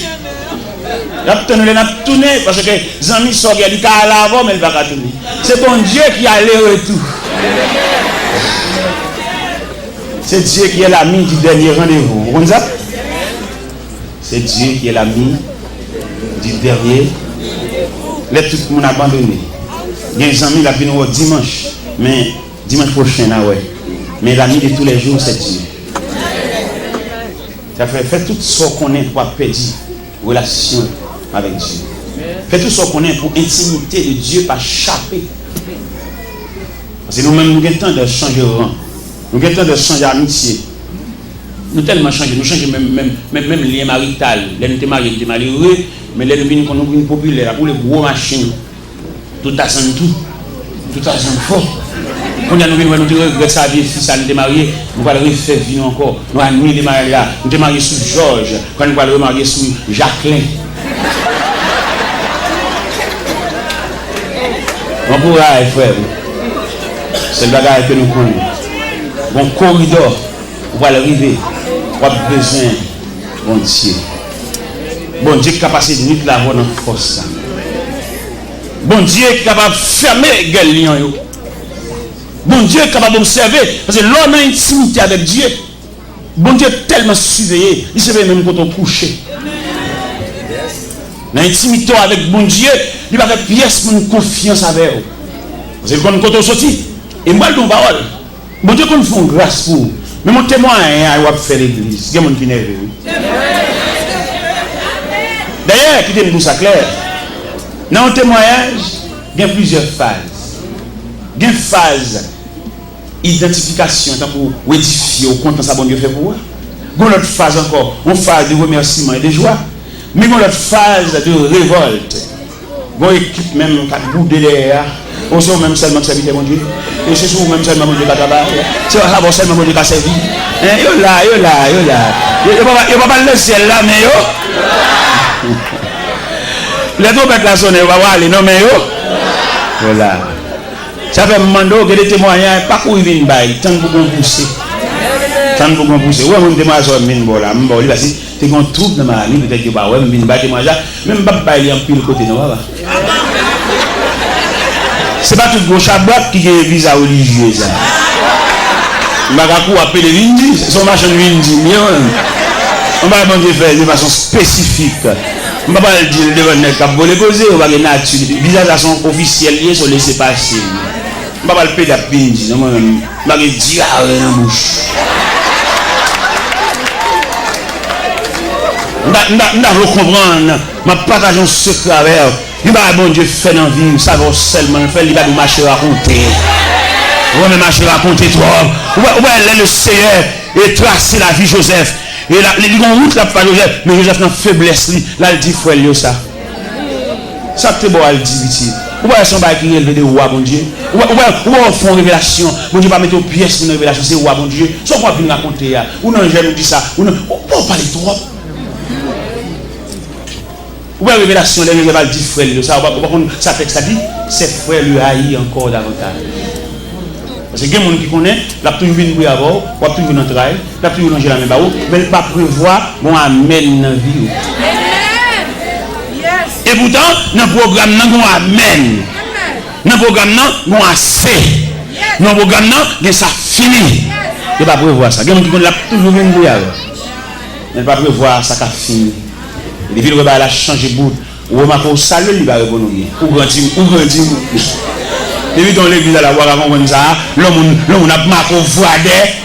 Les nappes tournées, parce que les amis sont regardés à l'avant, mais ils ne vont pas tourner. C'est bon Dieu qui a le retour. C'est Dieu qui est l'ami du dernier rendez-vous. Vous comprenez ça? C'est Dieu qui est l'ami du dernier. Là, tout le monde a abandonné. Il y a des amis qui viennent dimanche. Mais dimanche prochain, là, ouais. Mais l'ami de tous les jours, c'est Dieu. Ça fait tout ce qu'on est pour perdre relation avec Dieu. Fait tout ce qu'on est pour intimité de Dieu, pas chapper. Parce que nous-mêmes, nous avons le temps de changer de rang. Nous avons le temps de changer d'amitié. Nous tellement changé, nous changeons même lien marital. Là, nous sommes mariés, nous sommes malheureux, mais là, nous sommes populaires pour les gros machines. Tout à son tout à son fort. Quand nous regrettons sa vie, si ça nous est marié, nous allons refaire vie encore. Nous allons nous marier là. Nous sommes mariés sous Georges, quand nous allons marier sous Jacqueline. Bon courage, frère. C'est le bagage que nous connaissons. Bon corridor, on va arriver. On a besoin, bon Dieu. Bon Dieu qui est capable de nuit la voix dans la force. Bon Dieu qui est capable de fermer les lions. Bon Dieu est capable d'observer. Parce que l'homme a une intimité avec Dieu. Bon Dieu est tellement surveillé. Il se fait même quand on couche. Dans l'intimité avec bon Dieu, il va faire pièce pour une confiance avec vous. Parce que quand on sortit, et moi, je parole. Bon Dieu, qu'on fait grâce pour vous. Mais mon témoin, il va faire l'église. Il y a des gens qui nerveux. D'ailleurs, écoutez-moi tout ça clair. Dans le témoignage, il y a plusieurs phases. Il y a une phase identification pour édifier au compte ça bon Dieu fait pour vous. Il y a une autre phase encore, une phase de remerciement et de joie. Mais il y a une autre phase de révolte. Il y a une équipe même qui a boudé derrière. On sait même seulement que ça vite mon Dieu. Et c'est sûr même seulement mon Dieu qui a travaillé. C'est là seulement mon Dieu qui a servi. Yo là. Il ne va pas le ciel là, mais yo. Les trompettes là sonné, on va voir les noms, mais yo. Voilà. Ça fait mando que des témoignages, pas pour y venir bail, tant que vous poussez. Tant que vous poussez. Ouais, mon témoignage sur mine bola, m'bol, il va si t'es qu'on trouve dans ma vie, peut-être que pas ouais, mine bail témoignage, même pas bail en pile côté non va. C'est pas tout gauche à boîte qui est visa religieux ça. Magakou appelle Windy, son machin Windy, on va bon Dieu faire de façon spécifique. On va pas le dire devant le cap pour les causer, on va les nature, visage officiel lié sur laisser passer. On va pas le payer d'appeler, non moi-même, on va le dire dans la bouche. On va comprendre, on va partager un secret avec. Il va bon Dieu faire dans la vie, ça va seulement faire, il va nous marcher à raconter. Ouais, mais je raconte trop. Ouais, le Seigneur est tracé la vie de Joseph. Et là, les gens route là pas Joseph, mais Joseph n'a faiblesse. Là, il dit, frère, ça. Ça, c'est bon, il dit, vite. Ouais, son bail qui est élevé de roi, bon Dieu. Ouais, on fait une révélation. Bon Dieu, pas mettre aux pièces pour une révélation, c'est roi, bon Dieu. Soit quoi, puis raconter, ou non, je nous dis ça, ou non, on parle trop. Ouais, révélation, les gens disent, frère, ça texte, ça dit, c'est frère lui haït encore davantage. Parce que il y a des gens qui connaissent, la plus vite pour avoir, la plus vite dans le travail, la plus vite dans la même barreau, mais pas prévoir, bon, amène dans la vie. Et pourtant, dans le programme, nous avons amen. Dans le programme, nous avons assez. Dans le programme, nous ça fini. Il ne pas prévoir ça. Il y a des gens qui connaissent la toujours vite pour avoir. Il ne pas prévoir ça qui a fini. Les villes va la changer bout. Ou on salut, il va répondre ou grandir. Et puis dans l'église à la voix avant comme ça, l'homme a marqué au voidet.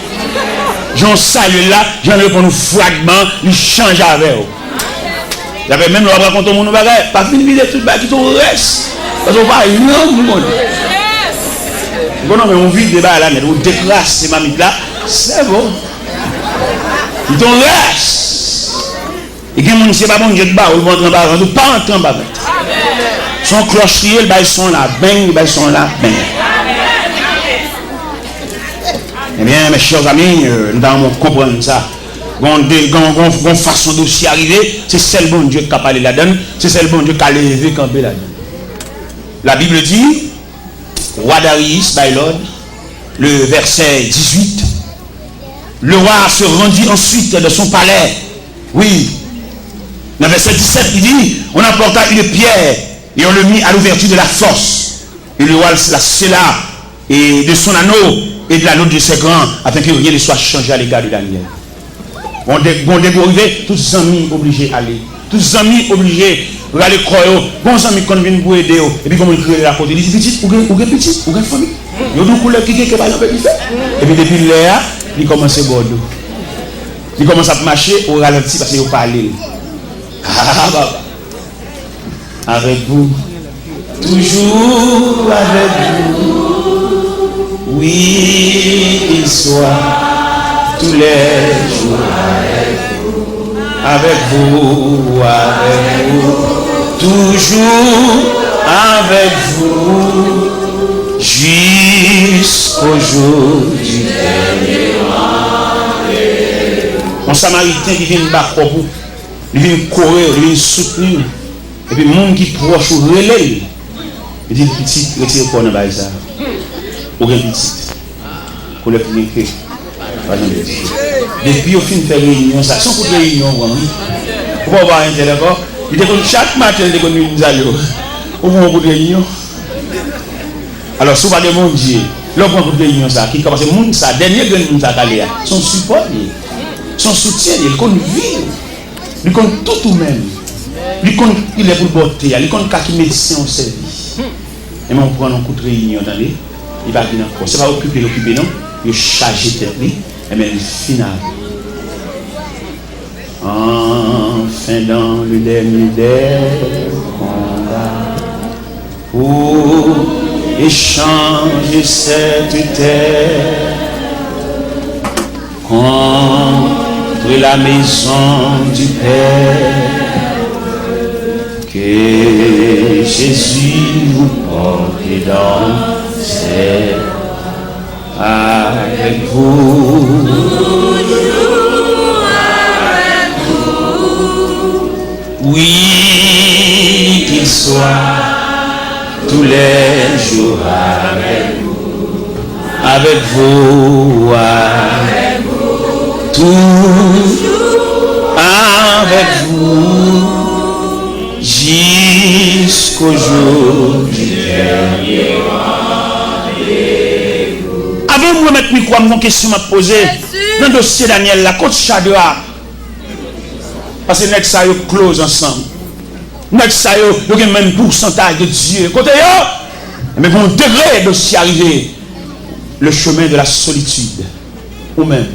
J'en salue là, j'en réponds au fragment, il change avec eux. Il y avait même le raconte au monde bagage, pas fini de tout le qui tout reste. Parce qu'on va non. Non mais on vit débat là, mais on déclasse ces mamites là, c'est bon. Il t'en reste. Et qui moun c'est pas bon Dieu de bas, ou vont en bas, ou pas entrer en bas. Son clocherie, ils sont là, bang, ils sont là, bang. Eh bien, mes chers amis, nous allons comprendre ça. Une façon d'aussi arriver, c'est celle bon Dieu qui a parlé là-dedans, c'est celle bon Dieu qui a levé campé là-dedans. La Bible dit, roi Darius, by Lord, le verset 18, le roi se rendit ensuite de son palais. Oui. Dans le verset 17, il dit, on apporta une pierre et on le mit à l'ouverture de la fosse. Et le roi la scella et de son anneau et de l'anneau de ses grands, afin que rien ne soit changé à l'égard de Daniel. Bon dégourvé, tous les amis obligés d'aller. Tous les amis obligés d'aller croire. Bon amis qu'on vient pour aider. Et puis comme il crée la côte, il dit petit, ou petit, ou famille. Il y a deux couleurs qui sont pas fait. Et puis depuis là, il commence à bordeaux. Il commence à marcher au ralenti parce qu'il parle. Ah bah. Avec vous, toujours avec vous. Oui, il soit. Tous les jours avec vous, toujours avec vous, jusqu'au jour du dernier rendez-vous. Un Samaritain qui vient battre pour vous, il vient courir, il vient soutenir, et puis le monde qui proche ou relève, il dit petit, retire quoi dans le bail ça, ou bien petit, pour le finir. Depuis au fin de faire réunion, ça sont pour réunion, pour avoir un téléphone, il dit que chaque matin, il dit que nous allons au moment de réunion. Alors, si vous parlez de mon Dieu, l'homme pour réunion, ça, qui commence à monde, ça, dernier que nous avons allé, son support, son soutien, il compte vivre, il compte tout même, il compte il est pour le botter, il compte qui médecin au service. Et on prend un coup de réunion, attendez, il va venir encore. Ce n'est pas l'occuper, non, il charge tête. Et bien, le final. Enfin, dans le dernier des combats, pour échanger cette terre contre la maison du Père, que Jésus vous porte dans ses avec vous, toujours avec vous. Oui, qu'il soit tous les jours avec vous, toujours avec vous, jusqu'au jour du dernier. Avant de mettre micro, une question m'a posée dans le dossier Daniel, la côte Chadra. Parce que nous sommes close ensemble. Nous sommes le même pourcentage de Dieu. Côté mais bon degré de dossier arrivé. Le chemin de la solitude. Ou même.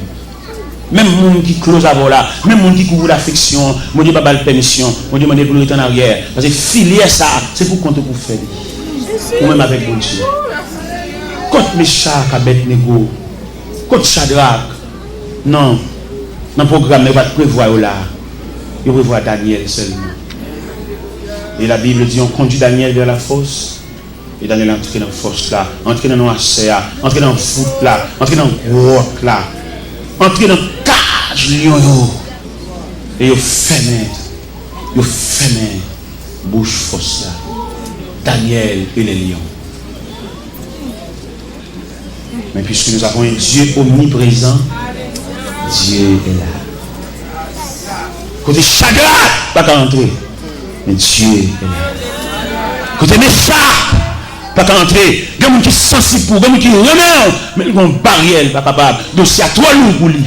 Même monde qui close avant là, même monde qui couvre l'affection, moi dis pas la permission, moi dis demander pour retourner en arrière. Parce que filer ça, c'est pour compter pour faire. Ou même avec bon Dieu. contre Meshach, Abednego, contre Shadrach. Non, dans le programme, il va prévoir là. Il prévoit Daniel seulement. Et la Bible dit on conduit Daniel vers la fosse. Et Daniel est entré dans la fosse là, entré dans le noirceur, entré dans le foot là, entré dans le grotte là, entré dans le cage lion. Et il fermé bouche fosse là. Daniel et les lions. Mais puisque nous avons un Dieu omniprésent, Dieu est là. Côté Shadrach, pas qu'à entrer. Mais Dieu est là. Côté Meshach, pas qu'à entrer. Il y a des gens qui sont sensibles pour, il y a des gens qui remettent, mais ils ont une barrière, pas capable. Donc c'est à toi lourd pour lui.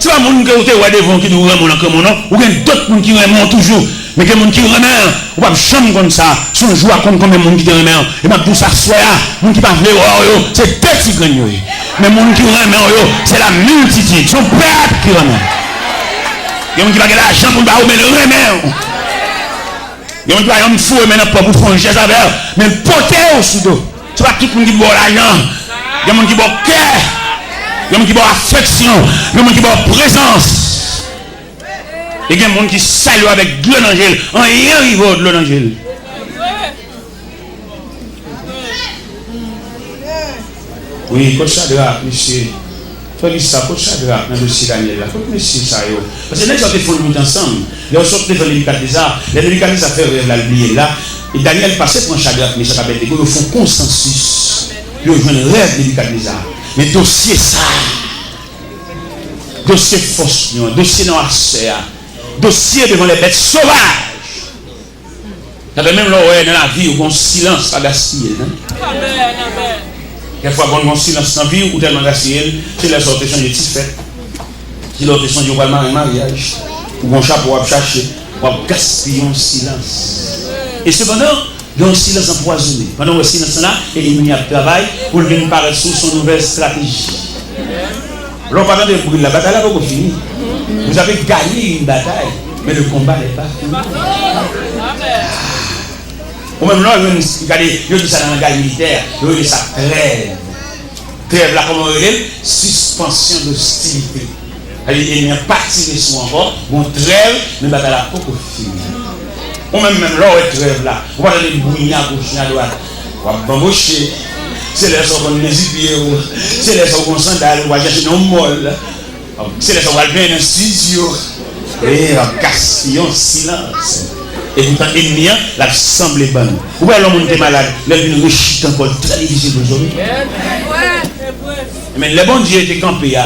C'est pas les gens qui ont des gens qui nous remettent comme non, ou bien d'autres gens qui remettent toujours. Mais il y a des gens qui remettent, on va jamais comme ça. Si on joue à compte combien de gens qui remettent, et bien tout ça soit, les gens qui ne peuvent pas, c'est petit gagnant. Mais les gens qui remettent, c'est la multitude, son peuple qui remet. Il y a des gens qui n'ont pas l'argent pour le remettre. Il y a des gens qui ont fou et pas pour faire une chaise avec, mais porter au sous-dos. C'est pas tout le monde qui boit l'argent. Il y a des gens qui boivent cœur. Il y a des gens qui boivent affection. Il y a des gens qui boivent présence. Il y a des gens qui saluent avec de l'angèle. En rien il va de l'angèle. Oui, comme ça, monsieur. Faut ça, faut ça, dans le dossier Daniel là. Faut que monsieur ça yo. Parce que les gens qui font le ensemble, les sortent de Nebuchadnezzar, les Nebuchadnezzar fait la oublier là. Et Daniel passait pour un Shadrach, mais ça va être ils font consensus. Ils ont un rêve de Nebuchadnezzar. Mais dossier ça. Dossier force, dossier noirceur, dossier devant les bêtes sauvages. Ça fait même là dans la vie où on silence pas gaspiller. Amen, amen. Quelquefois, quand on silence dans la vie, ou tellement gaspillé, c'est la sorte de changer de fête. Si l'autre changer au mariage, ou un chapeau à chercher, ou à gaspiller en silence. Et cependant, il y a un silence empoisonné. Pendant le silence là, il y a un travail pour venir paraître sous son nouvelle stratégie. L'on parle de brûler la bataille, là, vous fini. Vous avez gagné une bataille, mais le combat n'est pas fini. Ou même là, il dit ça dans la guerre militaire, il dit ça trêve. Trêve là, comment on dit? Suspension d'hostilité. Il n'y a pas tiré sur encore, on trêve, mais la bataille n'a pas fini. Ou même là, on trêve là, on va aller bouillir à gauche, à droite, on va bamboucher. C'est les gens qui ont les pieds, c'est les gens qui ont sandales, on va chercher nos molles. C'est les gens qui vont venir dans le studio. Et on casse, on silence. Et pourtant, l'ennemi, la semble bonne. Ou bien l'homme est malade, l'homme est rechute encore très difficile aujourd'hui. Mais le bon Dieu était campé,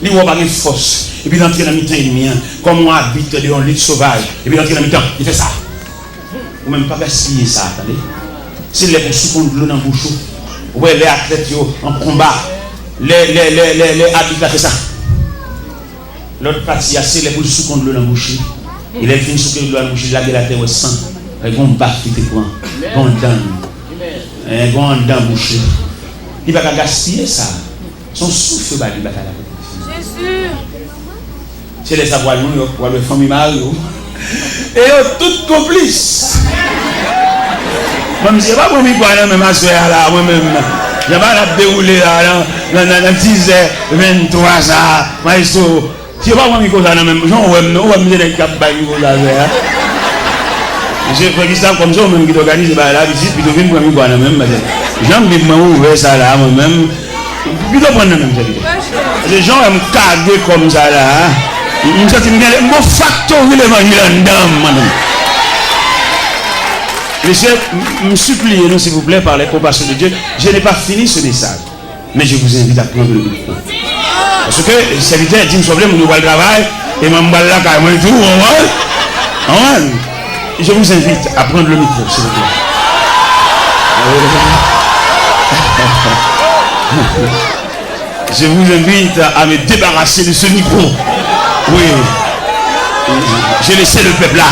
il n'a pas de force. Et puis il entre dans le temps ennemi, comme on habite dans une lutte sauvage. Et puis il entre dans le temps, il fait ça. Ou même pas gaspiller ça, attendez. C'est les pour de l'eau dans la bouche. Ou bien les athlètes en combat, les habitants qui fait ça. L'autre partie, c'est les pour de l'eau dans la bouche. Il est fini sur que l'eau dans la bouche, il a la terre au sang. Il y a un bac qui te prend. Il y a un dent bouché. Il ne va pas gaspiller ça. Son souffle va lui battre la tête. Jésus. C'est les savoirs nous, pour les familles Mario. Et toutes complices. Moi, je ne sais pas pour moi, même ma soeur là, moi-même. Je ne vais pas dérouler là, dans 10 h 23 h. Maestro. Si je ne sais pas pour moi, je même. On va me dire que je vais j'ai fait ça comme ça, même qui organise la visite, puis je viens pour moi même. J'aime bien ouvrir ça là, moi-même. Puis je prends même ça. Les gens aiment caguer comme ça là. Je me factorie l'évangile en madame. Monsieur, me suppliez-nous s'il vous plaît par les compassions de Dieu. Je n'ai pas fini ce message, mais je vous invite à prendre le micro. Parce que le serviteur dit, nous avons le travail, et je vais là, quand même, tout. Je vous invite à prendre le micro, s'il vous plaît. Je vous invite à me débarrasser de ce micro. Oui. J'ai laissé le peuple là.